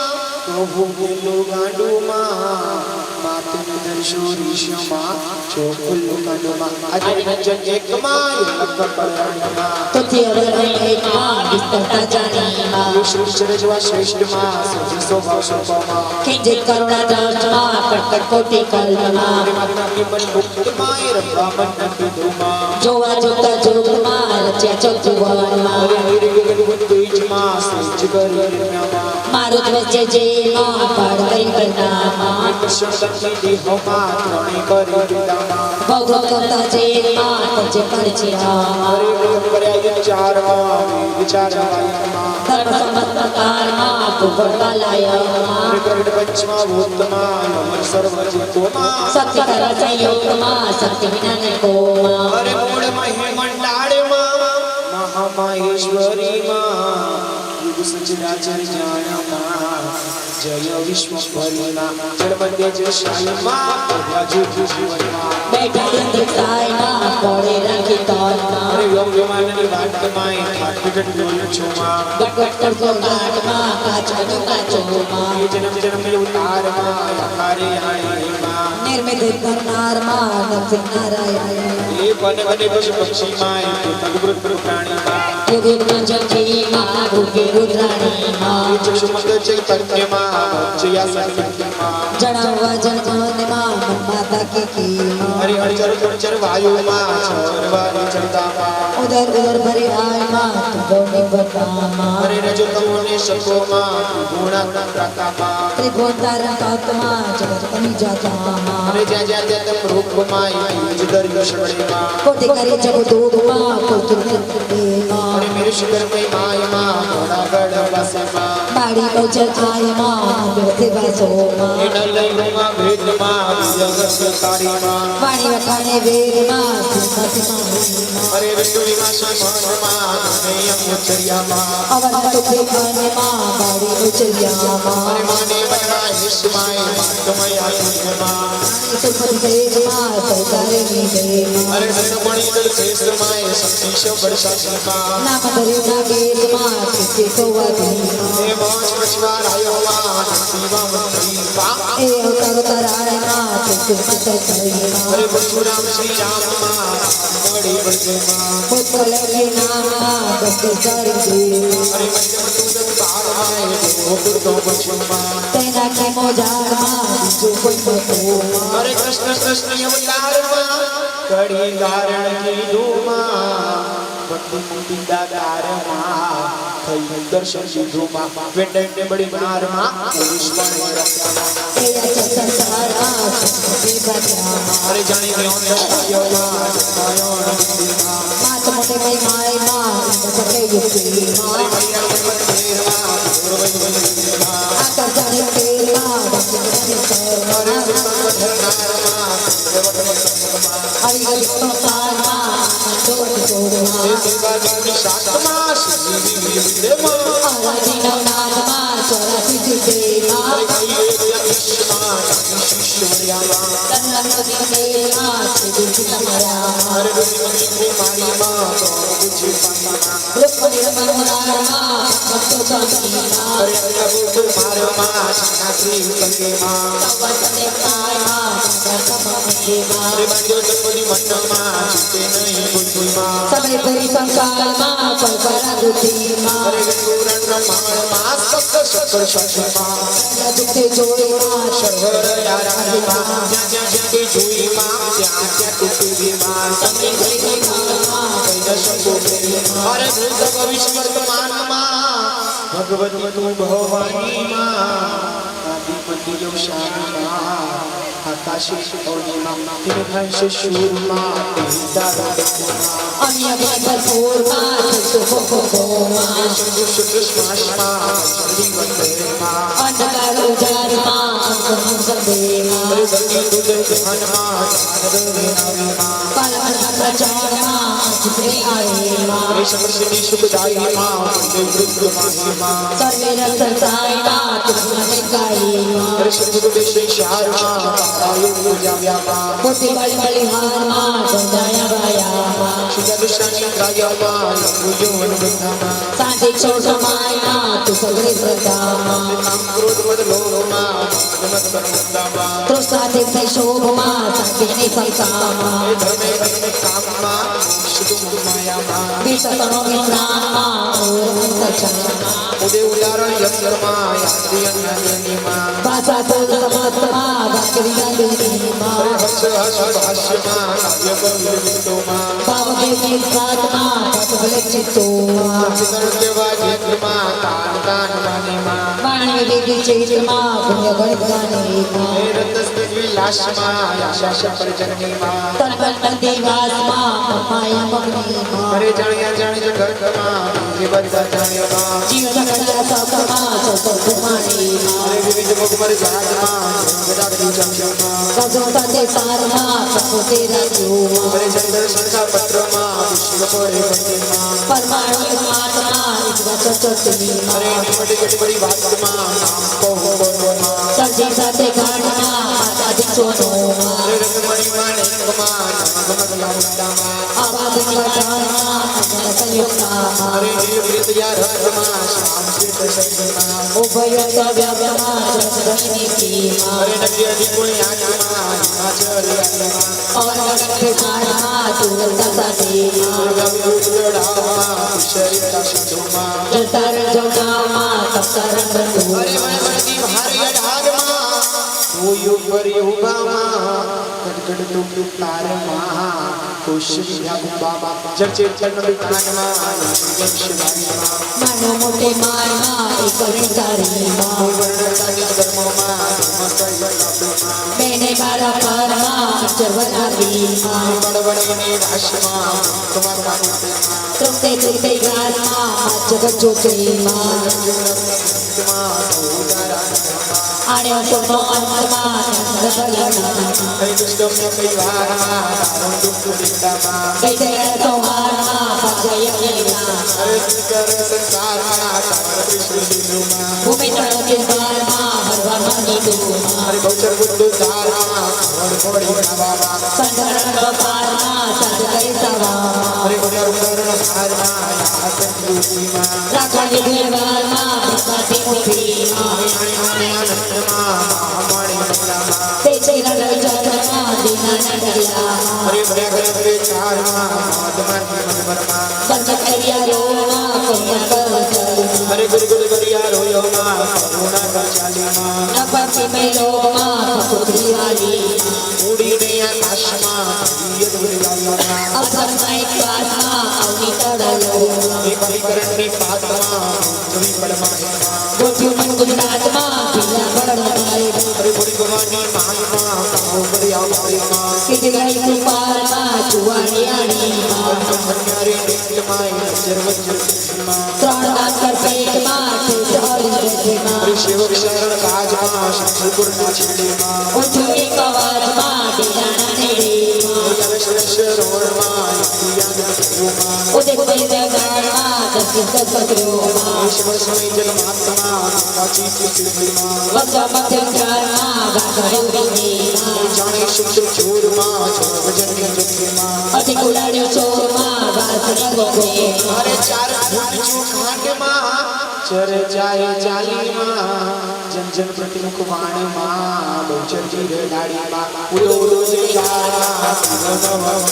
કહું ગુલ્લુ ગાંડુમાં માતુન દર્શો ઋષિયમાં ચોકુલ્લુ ગાંડુમાં આજે નિરંજન એકમાં લખ પરણમાં તુથી અવરણ એકમાં વિસ્તરતા જાણીમાં શ્રેષ્ઠ રજવા શ્રેષ્ઠમાં સજી સ્વભાવ સ્વભાવમાં કિંજિત કરુણા દ્રષ્ટમાં કટકટ કોટી કલ્પમાં મારી પણ મુક્તમાં રંગા મન કીધુમાં જોવા જોતા જોગમાં રચ્યા ચોથુવનમાં હરે હરે ગગન તેજમાં સજ કરી રમ્યામાં મારું વચ્ચે જેમાં પાડ કરી કરનામાં કૃષ્ણ દંડી દેહમાં ત્રણે કરી દીધામાં ભગવત કરતા જેમાં પંચે પરચિયામાં હરે પ્રગટ કર્યા વિચારમાં વિચારવાયામાં ધર્મ સંમત પ્રકારમાં ભૂગોળમાં લાયમાં હરે પ્રગટ પંચમાં ભૂતમાં અમર સર્વ જીતોમાં શક્તિ કર્મ સંયોગમાં શક્તિ વિનાનકોમાં હરે મૂળ મહિમંડાળમાં મહામાહેશ્વરીમાં યુગ સચરાચર જાણમાં જય વિશ્વભરીમાં જળમધ્ય જશાયમાં પ્રભા જીવનમાં બેઠા યંત્રસાયમાં કોળે રાખી તોલમાં હરે યોમ યોમાનની વાટમાં ઠાઠ ડોલ છુમાં ગટગટ કરતો ગાંઠમાં કાચો કાચોમાં એ જન્મ જન્મ ઉતારમાં આકારે આણીમાં નિર્મિત કરનારમાં નરસિંહ નારાયણ એ વન વને પશુ પક્ષીમાં તગવૃત પ્રાણીમાં યુગ યુગના જંગીમાં ભૂગે રુદ્રાણીમાં એ ચક્ષુમંદ ચૈતન્યમાં જયા સંકલ્પમાં જણાવવા જનધનમાં મન માતા કીકીમાં હરે હર ચર વાયુમાં ચરવારી ચરતામાં ઉદર ઉદર ભરી આયમાં તુંડોને બતામાં હરે રજો તમોને શકોમાં ગુણાત્મક પ્રતાપમાં ત્રિભુવન તારણ તાતમાં જગત કની જાતામાં હરે જ્યાં જ્યાં ત્યાં તમ રૂપમાં યુજ દર્ય શરણેમાં કોટી કરી જગ દૂધમાં કોતુર નિર્દેમાં હરે મેરે શિખર મય માયમાં ઘોડાગઢ વાસમાં બાળી કૌચર આયમાં વ્યવસ્થિત વાસોમાં એ નલયમાં ભેદમાં જગત તારીમાં વાણી વખાણે વેરમાં સિંહાસમાં હરે વિષ્ણુ વિમાસી મનમાં નયમ ઉચ્ચર્યામાં અવન તુકે ખાનેમાં બાળી ઉચરિયામાં હરે માને વનવા હિસ્માય માતમય આત્મમાં સુખદ દેવમાં સૌકારે નિદેમાં હરે સર્વમણી દલ શ્રેષ્ઠમાય સંતિશ વર્ષાશીમાં નામ ધર્યું નાગેરમાં કીર્તિ સૌવાધીમાં હે મોજ પ્રશ્વારાયોમાં શિવા મંત્રીમાં એ અવતાર તરાયમાં તુકે મત થઈમાં હરે પરશુરામ શ્રી રામમાં મળી વળગેમાં પુત્ર લખી નામમાં ભક્તિ સારી દેવ હરે મધ્યમ બારમાય દેવો પશુમાં તેના કે મોજારમાં બીજું કોઈ નહોતું હરે કૃષ્ણ કૃષ્ણ અવતારમાં કડી કારણ કીધુમાં ભક્તિ મુક્તિ દાતારમાં થઈ દર્શન સીધુમાં વેંડે બડી મારમાં પુરુષવાણી રત્નમાં એ અચલ સંસારમાં સુખી બધામાં હરે જાણી ગયો નયોમાં નયોણ બુદ્ધિમાં માત મોટે કઈ માયમાં સકે યુક્તિમાં હરે મૈયા મંદિરમાં ગૌરવય વંદિમાં આકર જાણે તેરમાં ભક્તિ હરે સર્વમાં સુખનારમાં આવી ગઈ સંસારમાં જોડ જોડમાં હે સિંગાની શાસ્ત્રમાં શ્રી વિદેમાં આરાધી નવનાથમાં ચોરાસી દિવેમાં હરે કહીએ યક્ષમાં શિષ્યવર્યામાં તન્નતિ દેવમાં સિદ્ધિ તમારામાં હરે ઋષિ કુમારીમાં બુદ્ધિ પામીમાં રૂપની રમણોરારમાં ભક્તો સ્વામીમાં હરે અન્નભૂત મારમાં છાત્રી સંગેમાં સવસને કાયમાં સંગર્ષમાં હરે બાંધ્યો જપદી મન્નમાં છૂટે નહીં બુદ્ધિમાં સબરે ભરી સંસારમાં પલકરા દુધીમાં હરે ગંગુરણ પ્રમાણમાં સપ્ત શક્કર શક્તિમાં દુઃખે જોઈમાં સર્વર યારાણીમાં જ્યાં જ્યાં જ્યાં તે જોઈમાં ત્યાં ત્યાં તૂટેવીમાં સબરે ભરી સંસારમાં હરે ભૂત ભવિષ્ય વર્તમાનમાં ભગવતી તું ભવાની માં આદિપતિ જો શાનમાં આકાશી ઓનીમાં તિન થાય શૂરમાં અન્ય ભરપૂર માં સુખોમાં શુક્રશ્વાસમાં જીવનમાં અંધકાર ઉજારમાં સંદેમાં ભક્તિ તુજ ધ્યાનમાં પલક પ્રચારમાં ચિત્રે આવેમાં સમર્ષિની સુખદાયીમાં વૃદ્ધમાહીમાં સર્વે રસસાયમાં તુમને ગાયમાં શારમાં આયુ પૂજાવ્યામાં મોતી બળી બળી હારમાં ગંગાયા ગાયામાં સુદર્શની ગાયામાં ગુજોવન વૃંદામાં શાંતિ ક્ષોર સમાયમાં તું સગળે શ્રદ્ધામાં કામ ક્રોધ મદ લોભમાં મદ પરમદામાં તૃષ્ણા તીર્થ શોભમાં સંકેતની સંસામાં ધર્મે ધર્મે કામમાં શુદ્ધ માયામાં વિષતણો વિશ્રામમાં ઉદય ઉદાહરણ યંત્રમાં યાત્રિયન્યમાં ભાષા બોલ સમસ્તમાં ભાકરીના દેવીમાં હર્ષ હર્ષ ભાષ્યમાં કાવ્યકવિતોમાં ભાવદેવી સાતમાં ભટભલે ચિત્તોમાં ચિત્રણ દેવા જેત્રમાં તાન તાન વાણીમાં વાણી વિધિ ચૈત્રમાં પુણ્ય ગણગાનીમાં રત્નસ્મિત વિલાસમાં આશાશ પરજનનીમાં તનપન દેવાસમાં માયા મગ્નીમાં અરે જાણ્યા જાણી જગતમાં એ બધા જાણ્યામાં જીવન કળા સપમાં સતકુમારીમાં અરે વિવિધ મુખમર જાતમાં ગદાગદી ચંદ્રમાં રજો સાથે સારમાં પ્રકૃતિ રાજ્યોમાં અરે ચંદ્ર સંખા પત્રમાં વિશ્વ પડે પંચમાં પરમાણુ આત્મા ઇજવા અરે ચતુર્થીમાં નિમટી ગટી બડી વાતમાં નામ કહો બોલોમાં સજી સાથે ગાંઠમાં માતા દીક્ષોમાં અરે રંગમણીમાં નેકમાં નાગમગ લાવડામાં આવાદ નિવાચારમાં અજ્ઞાન સંયુક્તામાં અરે નિવૃત્ત યા રત્નમાં શ્યામ શ્રેષ્ઠ સંગમાં ઉભયત વ્યાપ્તમાં જગદની સીમા અરે નદ્ય નિપુણ આત્મા હિમાચલ યાત્રામાં અવનગઢ ખાણમાં તુરંત સાથેમાં ગવ્યુડામાં શરીર શુદ્ધમાં જતાર જોડામાં તપતારણ બંધુ અરે વણવણતી ભારી અઢારમાં ભૂયું પરી ઉભામાં કડકડ ટુકડુક તારમાં ખુશ વિદ્યા ગુંબામાં જગચેર ચરણ વિધાનમાં શિવાનીમાં માનો મોટે માનમાં એક વિચારીમાં વર્ણતાની ધર્મોમાં ધર્મકૈલામાં બેને બારા પારમાં ચરવનારીમાં બળવડની રાશિમાં તમારું તૃપ્તે તૃપ્તે ગાનમાં જગત જ્યોતિમાં આણ્યો સોનો અંતમાં કઈ જય સંહારમાં ભજય ભૂમિ તળ ચિંતારમાં હરવામાં નીતુમાં સંધરણ બપારમાં સંત કરી સવામાં રાખણી ભીડવારમાં ભીમાતી મુઠીમાં તે છે રંગ ચંદ્રમાં દીનાના દરિયામાં બંધ કર્યા રોમાં કોમળ કરવચલ હરે ગુરુ ગુરુ કરિયા રોયો માં કરુણા કર ચાલીમાં ન પછી મેલોમાં પુત્રી વાલીમાં ઉડીને આકાશમાં દિયત ગુરુલામાં અવસરમાં એક શ્વાસમાં અવની તળલોમાં એક પરિકરણની પાતમાં જવી પડમાં ગોઠ્યું ગુજરાતમાં પીલા બળવાય હરે ગુરુ ગવાની માંગમાં કાઓ કર્યા વાળીમાં કીધી ગઈ કૃપાલમાં ચુવાડિયાળીમાં હરિયારી નિત્યમાં જરવજ્જમાં ત્રણ દાંતર પેટમાં ઠેઠ હરિદ્રમાં હરે શિવ શરણ કાજમાં શંકરપુરના છેડેમાં ઉઠ્યું એક અવાજમાં ડીલાના નેડેમાં શરણમાં યતિયાના ઉદય ગાળમાં દર્શિત સત્યોમાં ઈશ્વર સ્વામી જન્માત્મા કાચી ચિત્રીમાં વચ્ચા મધ્યંકારમાં ગાગડુરીમાં જાણે શુદ્ધ ચોરમાં ભજન્ય જન્મમાં અતિ કુલાડ્યો ચોરમાં વાસરી ગોગોમાં અરે ચાર ફૂટ ખાંડમાં ચર્ચાએ ચાલીમાં જન જન પ્રતિમુખ વાણીમાં બહુચરજી રે ડાળીમાં ઉડો ઉડો જયામાં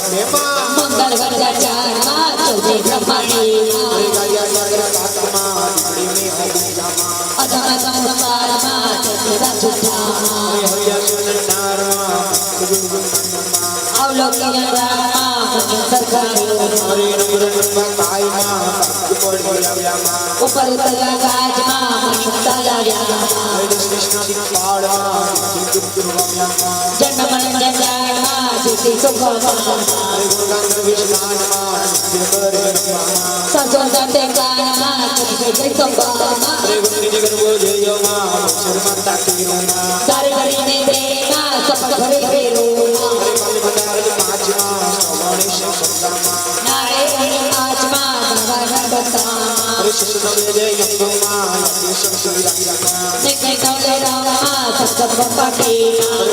દેમાં મંગળ વર્ગાચારમાં ચૌધે બ્રહ્માણીમાં અરે ગાયા સાગર કાકમાં દીકડી મે હરિજામાં અધમ સંસારમાં ચતુરા જુઠામાં હરિયા સુંદર નારમાં ગુરુમાં અવલોકન રામાં પુણ્ય સરકારીઓમાં હરે નમ્ર કાયમાં પડી આવ્યામાં ઉપર ઉતરવા ગાજમાં મણિમતા લાવ્યા કૃષ્ણ પાડમાં જન્મ મરણ જંજાળમાં જીતી સુખમાં ગુણગાન વિષ્ણાનમાં સંતો સાથે કાનમાં જય સંભામાં તારે કરીને દેમાં સફળ ભરે ફેરું નારે અને આજમાં ભગવાન બતામાં નિકલે કવલે રામમાં સત્સંગ પાટીમાં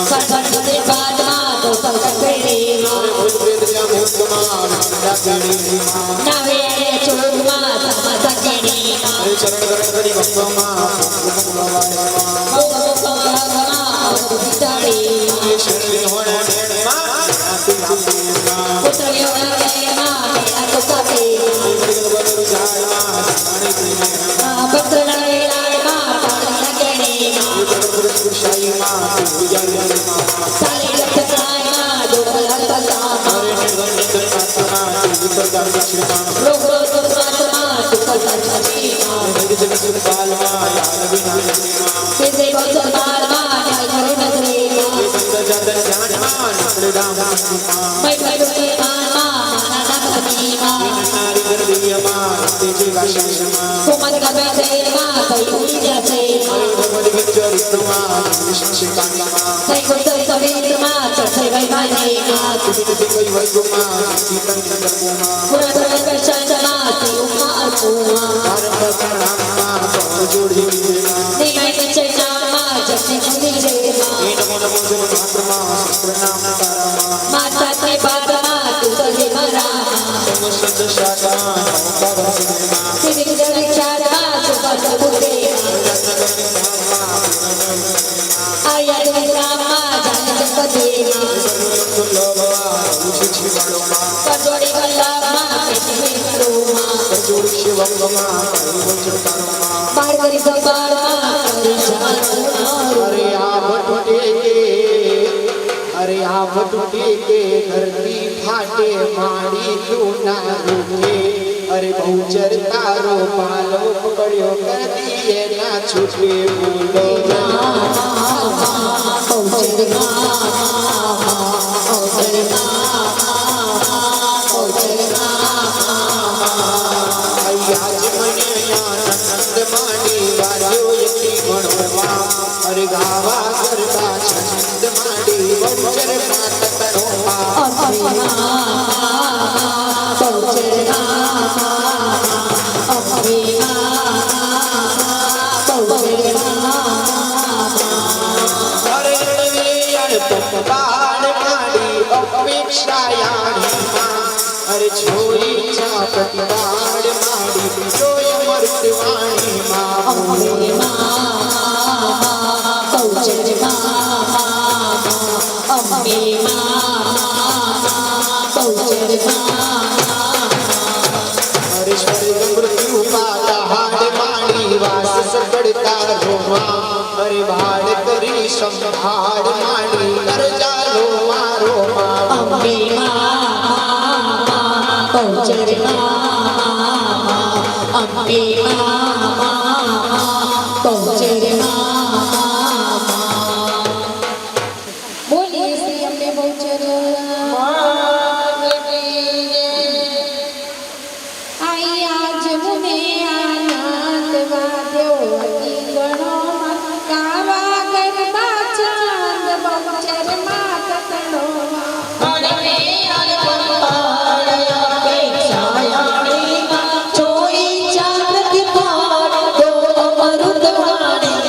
સર્વંત બાદમાં તો સંકટ પેડીમાં નાવે અરે ચોરમાં સમા સકેડીમાં પુત્રીઓ નગરમાં મેળા તો સાથે પત્રના વેળામાં પાળના કેણીમાં સાલી લક્ષણામાં ડોકલા કલામાં રોગ રોગ પ્રાતમાં સુકલતા છડીમાં કેસે ગોચર બારમાં ન્યાય કરે નજરેમાં મય કડુકે માનમાં માના નગરીમાં સુમત કબે દેમાં થઈ ઉડી જશે થઈ ગુંદર સવેતમાં ચડશે વૈમાનેમાં પુરા પુરા દર્શનમાં તે ઉમા અર્પુમાં નિમય ચૈનામાં જશે મંદિરેમાં માતા તે બાદમાં તું સહે મરામાં સિદ્ધિ જરી ચારમાં સુગત બુદ્ધેમાં આયા વિશ્રામમાં જાન જગદેમાં કજોડી વલ્લભમાં પેટી મિત્રોમાં બાળ કરી સંભાળમાં કરી જાન अरे आप टूटे के धरती फाटे माड़ी चूना रूठे अरे बहुचर तारो पालो पकड़ो कर दिए ना छूटे बोलो अरे गावा करता छंद माड़ी बहुचर मात करो अरे छोरी चापटी बाड़ माड़ी जोय मर्तवाणी अरे स्वर्ग मृत्यु पाता हाड़ माड़ी वास सकड़ता रोमा अरे भाड़ करी संभाड़ माड़ी कर जालो मारो अम्बे बोलिए श्री अम्बे बहुचर आई आज मुने आनंद वाद्यो अति गणो कावा गरबा चांद बहुचर मात तणो छोरी चांद की पाड़ दो अमृत वाणी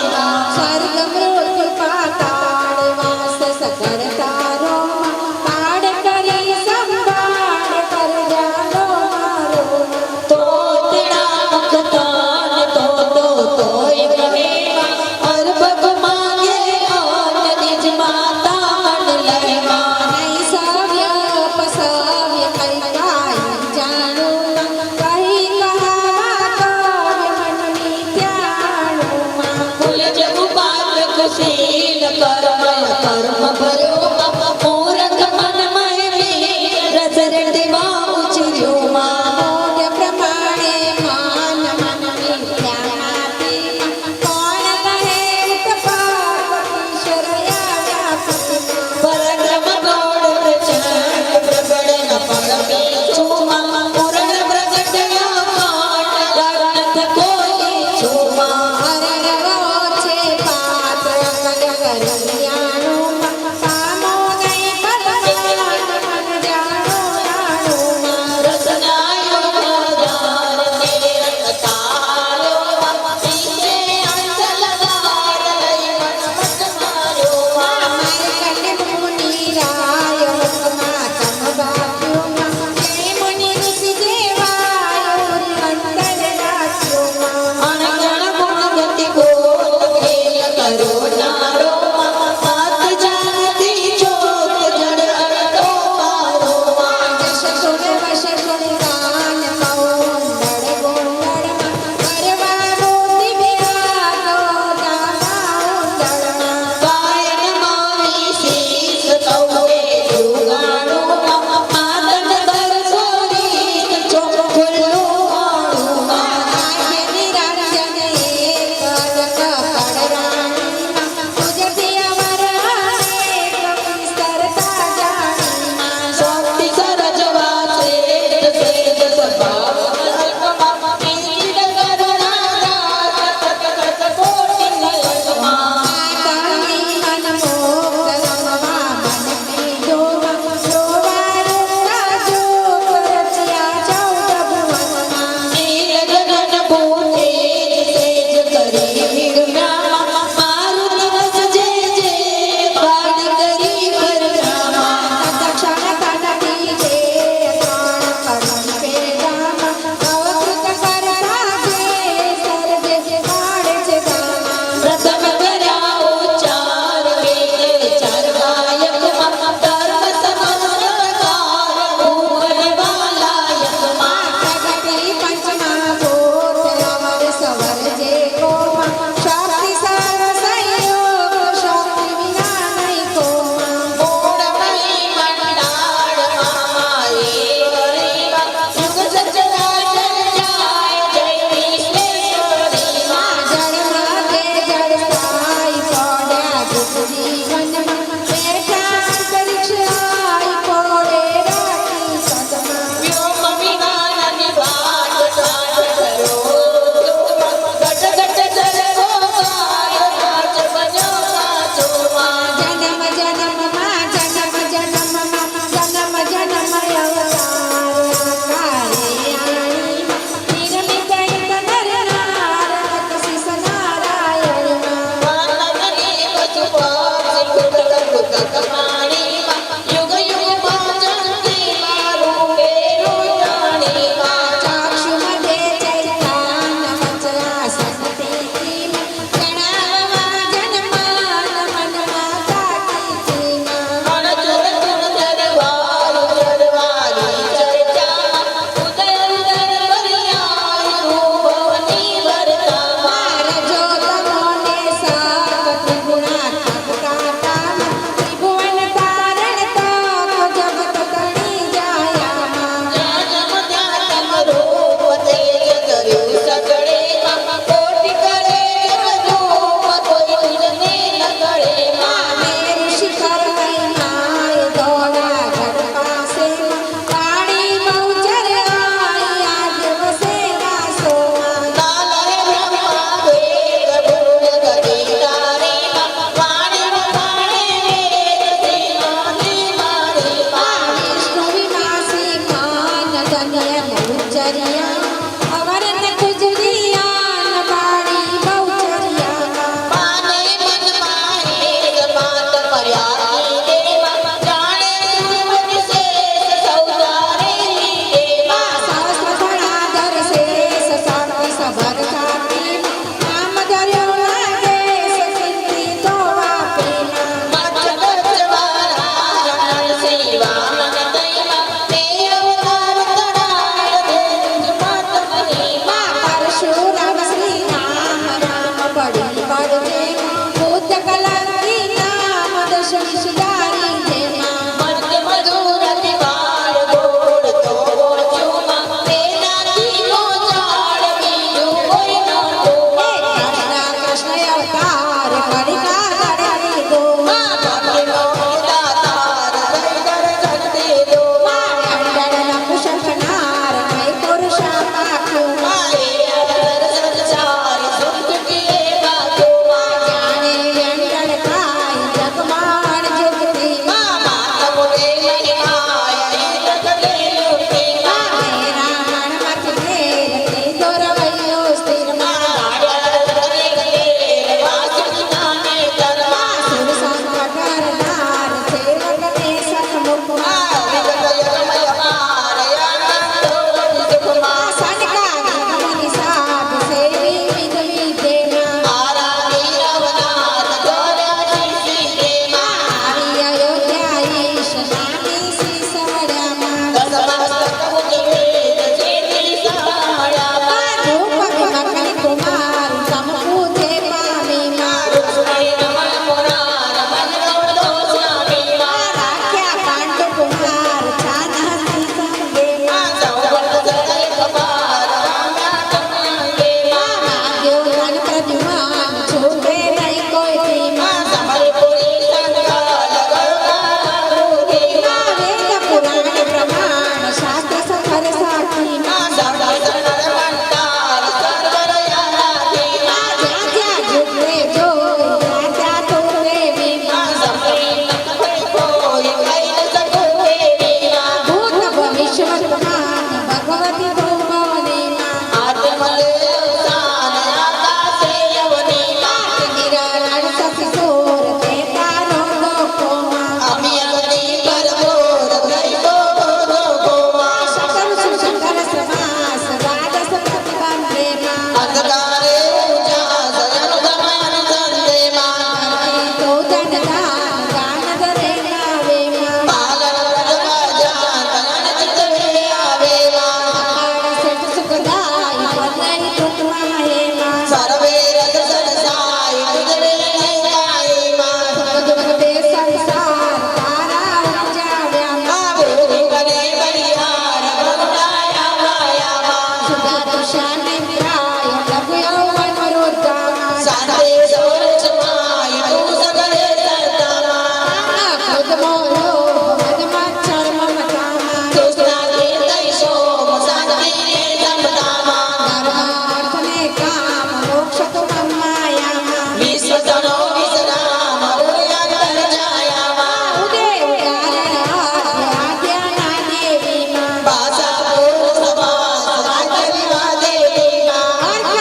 જાતું શાને પ્રાય લઘુ યૌવન વૃદ્ધામાં શાંતે સૌરક્ષમાય તું સગલે સરતામાં ખુદ મોરો મદમાં ચર્મ મતામાં કૃષ્ણા કીર્તય સોમ શાંતિને સંપતામાં ધર્મ અર્થ ને કામ મોક્ષ તો માયામાં વિશ્વતનો વિશ્રામ ઉદયાંતર છાયામાં ઉદે ઉદાહરણ આદ્યા દેવીમાં ભાષા પૂર્વ સમાસ વાતવિવા દેવીમાં અર્થ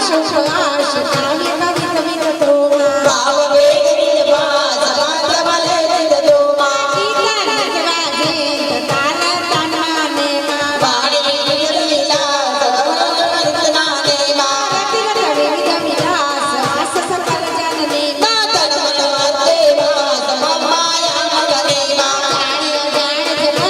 શુભ કાવ્ય કવિ કવિતોમાં ભાવ વેદ નિર્ભાસ માત્ર ભલે નિદતોમાં ગીતા નિર્વાજે તાલ તન્માનેમાં વાણી લીલા સર્વજ્ઞના દેમાં રતિરત વિવિધ વિલાસ આસ સકલ જનનીમાં તન મન દેવા સમમાયા મગનેમાં જાણ્ય જાણ જગત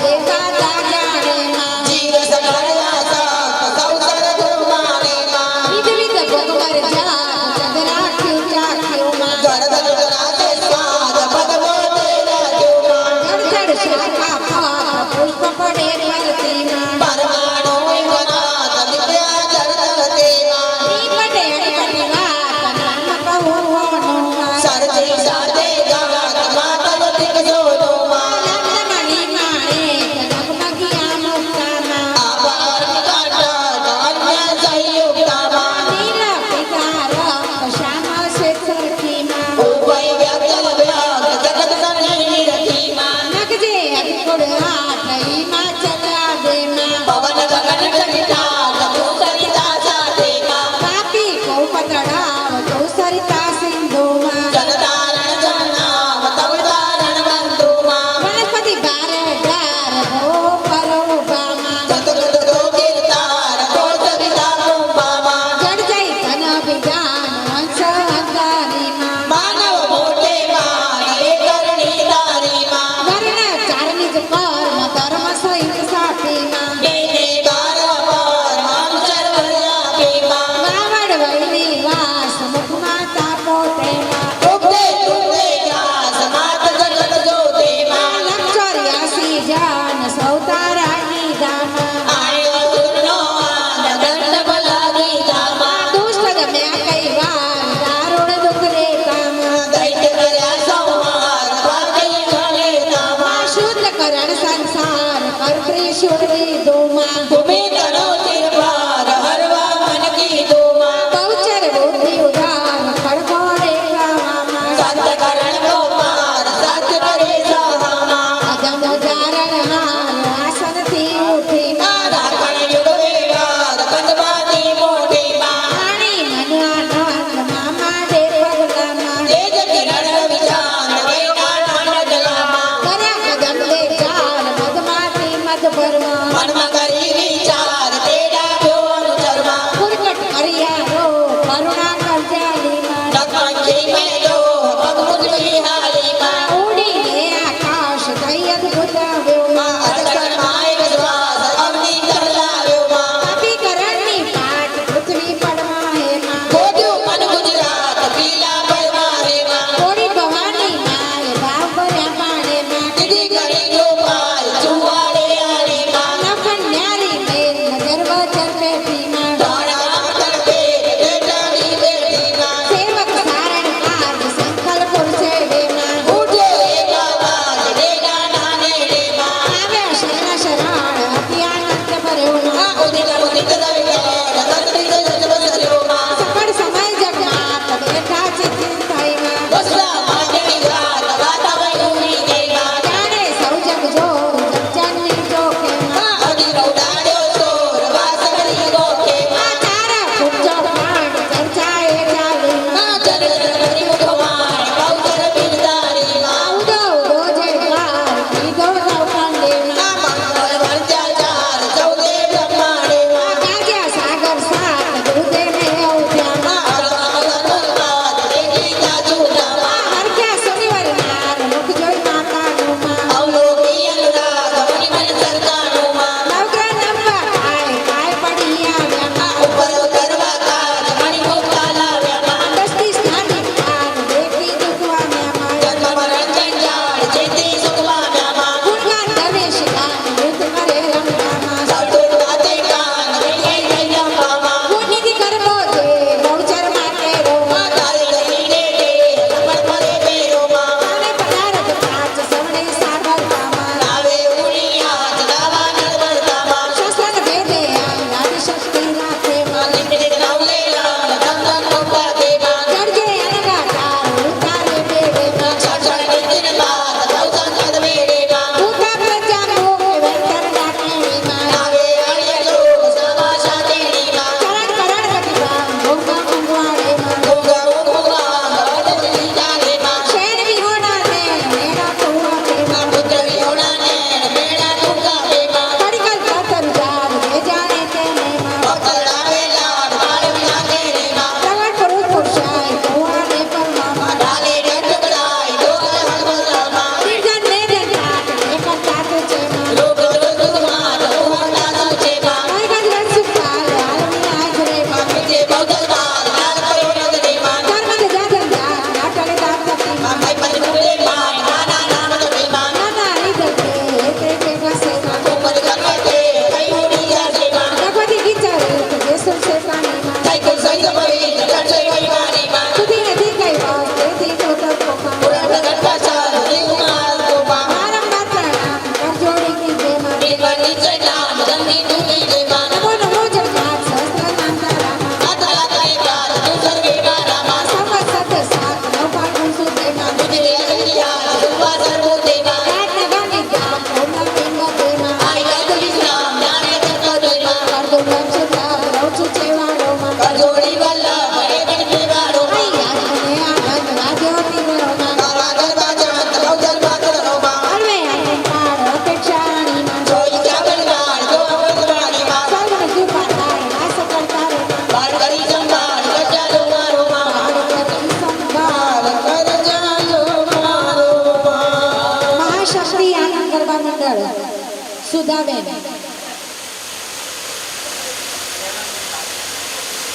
દેવાતા જાણેમાં જીવ સકળ આસા સૌસર ધુમાનેમાં વિવિધ ભોગવર જાત જગ રાખ્યું ચાખ્યુંમાં ગણધર રાતે સ્વાદ પદમો તેરા જોમાં જળજળ શાખા ફળ પુષ્પ પડે ધરતીમાં પરમાણુ વનાત વિદ્યા જળતલતેમાં નીપટે અડકટી વાત નામ કહું હોનુમાં સરજી સાથે ગાત માતલ દિગ્જોલોમાં લગ્નમણી માણે જગમગિયા મુક્તામાં આભાર કાટા અન્ય સંયુક્તામાં નીલા પિતારક શ્યામળ શ્વેતરખીમાં ઉભય વ્યાકલ વ્યાક જગત સની રતિમાં નગજે અડકુડ હાથ ઈમાં ચલા દેમાં પવન ગગન ઘટાટ તું સરિતા સાથેમાં પાપી કૌ પતડાવ તો સરિતા સિંધુમાં જનતારણ જનનામ તવ તારણ બંધુમાં ગણપતિ બારે ડાર ભો પરોબામાં જગત તો કીર્તાર કોટ વિદા કુંભામાં જડ જઈ તન વિધાન હંસ અંધારીમાં માનવ મોટે માન એ કરણી તારીમાં વર્ણ ચારનિજ કર્મ ધર્મ સહિત સાથીમાં બેને બાર પાર મામ ચરવર્યા પીમાં વાવડ વૈલી વાસ મુખમાં તાપો તેમાં ઉગતે તુગતે જ્ઞાસ માત જગત જ્યોતિમાં લક્ષ 84 જાન સૌ તારા કીધામાં આણ્યો તુરનો આન દંડ ભલા ગીતામાં દુષ્ટ ગમ્યા કઈ વાર દારૂણ દુઃખ દેતામાં દૈત્ય કર્યા સંહાર ભાગ્ય ગણેતામાં શુદ્ધ કરણ સંસાર કર ત્રિશુળ દીધુમાં ભૂમિ તનો તિરભાર હરવા મન કીધુમાં બહુચર બુદ્ધિ ઉદાર ખડખોડે ગાવામાં સંત કરણ ગોપાર સત કરે સહામાં અજમ જારણ હાર આસનથી ઉઠીમાં રાખણ યુગ વેવાર કંદવાતી મોટીમાં પાણી મન આનંદ મામા દે પગલામાં તેજ કિરણ વિચાર વૈના નાન જલામાં કર્યા કદમ દે ચાલ મધમાતી મધ ભરમાં મનમાં કરી વિચાર તેડા ભ્યો અનુચરમાં પુરકટ હરિયારો કરુણા કરજાલીમાં નખમંજી મેલો પગ મુજ વિહારીમાં ઉડીને આકાશ થઈ અદ્ભુત વ્યોમાં અદકર માય વિશ્વાસ અગ્નિ કરલાવ્યોમાં પાપી કરણની પાટ પૃથ્વી પડમાં હેમાં ગોટ્યું મન ગુજરાત પીલા પરમારેમાં થોડી ભવાની માય ભાવ ભર્યા પાણીમાં દીદી કરી ગોપાલ ચુવાડે આલીમાં નખણ ન્યારી બેન નજર વચર પેટીમાં ધોળા આંતર બેટ બેટાની બેટીમાં સેવક સારણ કાજ સંકલ્પ સેવેમાં ઉઠો એકાવાજ દેગા નાને ડેમાં આવ્યા શરણ શરણ અતિ આનંદ ભર્યોમાં ઉદિત ઉદિત દવિકેર તત્રિત જજવસર્યોમાં સફળ સમય જગન્નાથ બેઠા ચિંતાઈમાં વસલા માંડવી રાત ગાતા વૈભવી દેમાં જાણે સૌ જગ જોર જગજનની જોખેમાં અગિ રૌડાડ્યો ચોર વાસ કરી ગો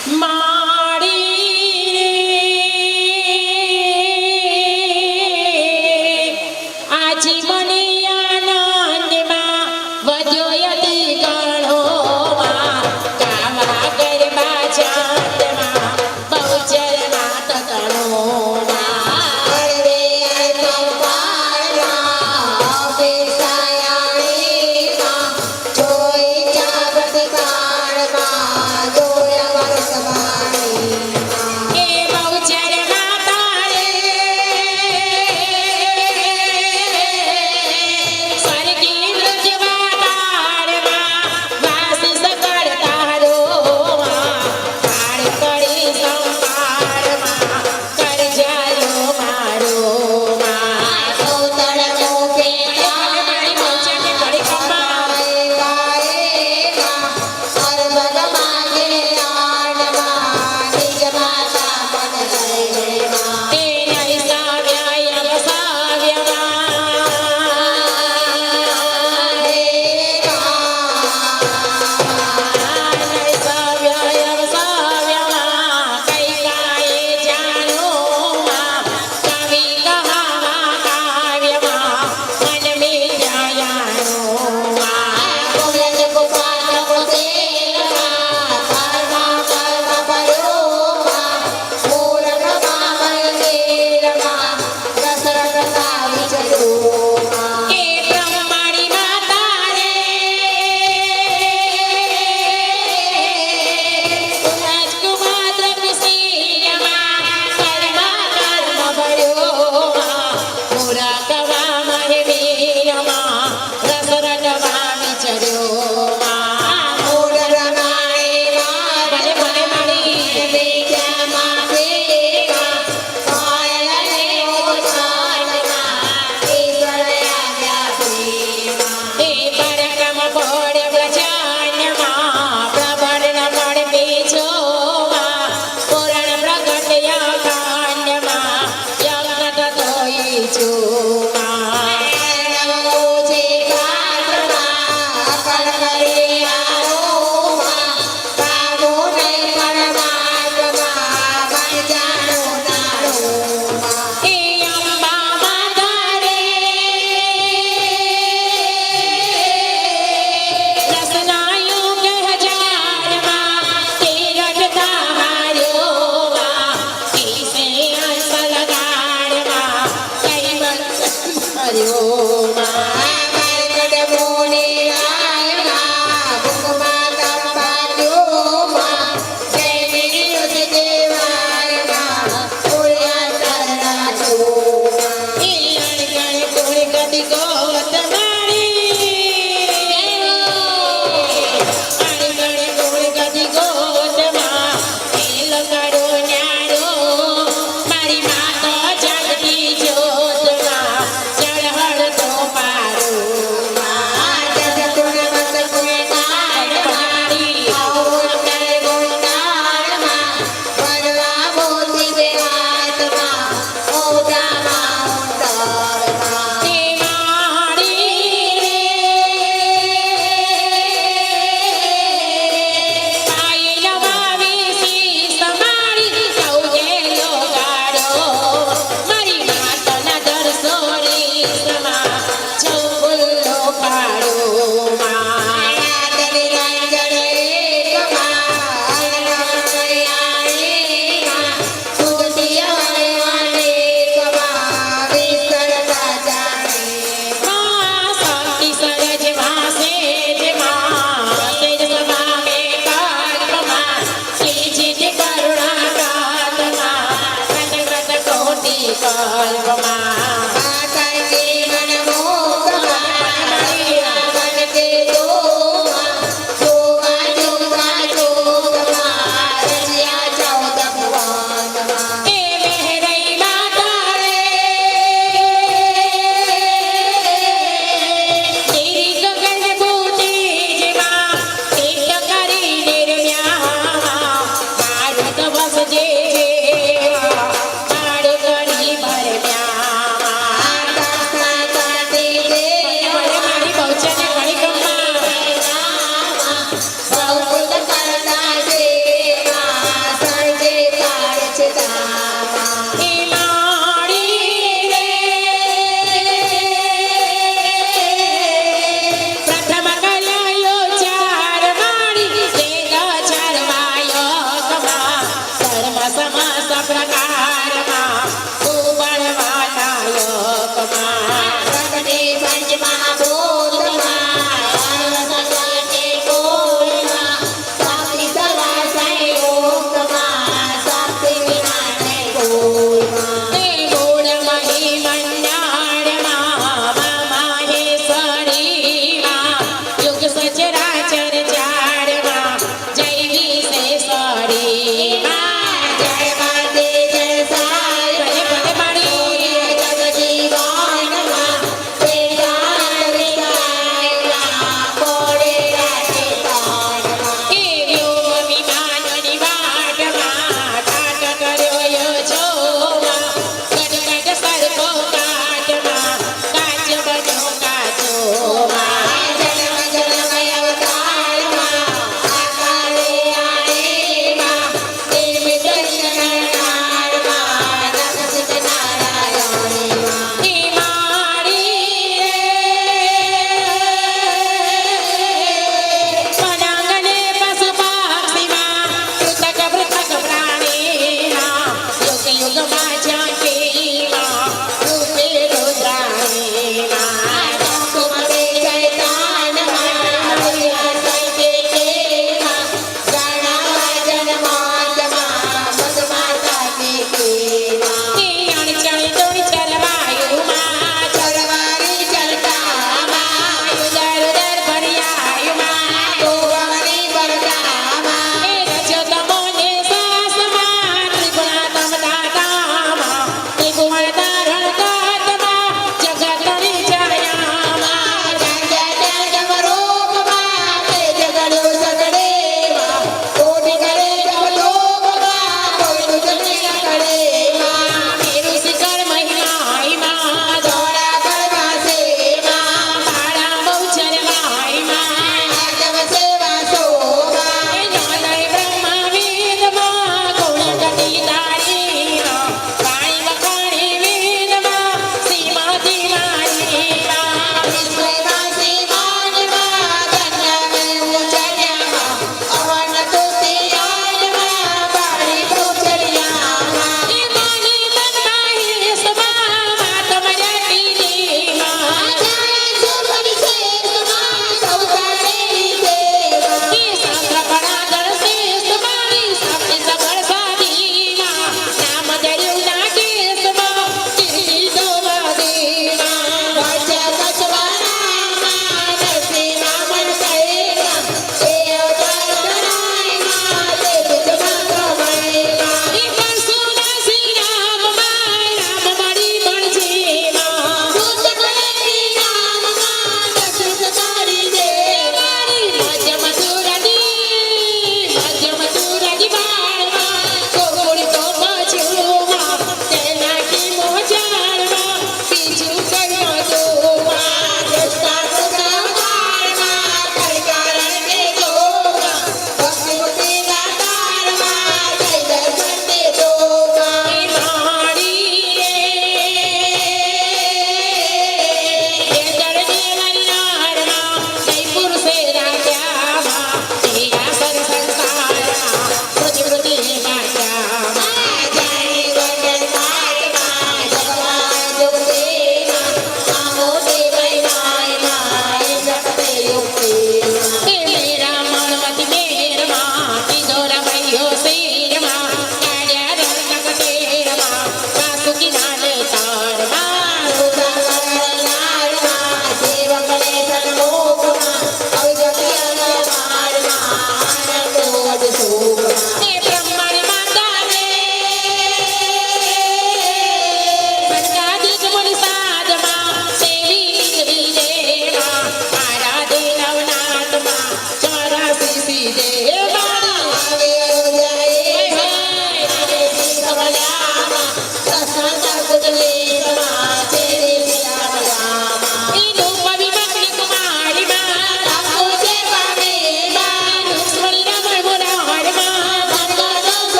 માડી રે આજી મને આનંદમાં વધ્યો યતી ગણોમાં કાવા ગરબા ચાંદમાં બહુચરમાં તતણોમાં ગરબે તલવારમાં બેસાયાણીમાં જોઈ જાગૃત કાળમાં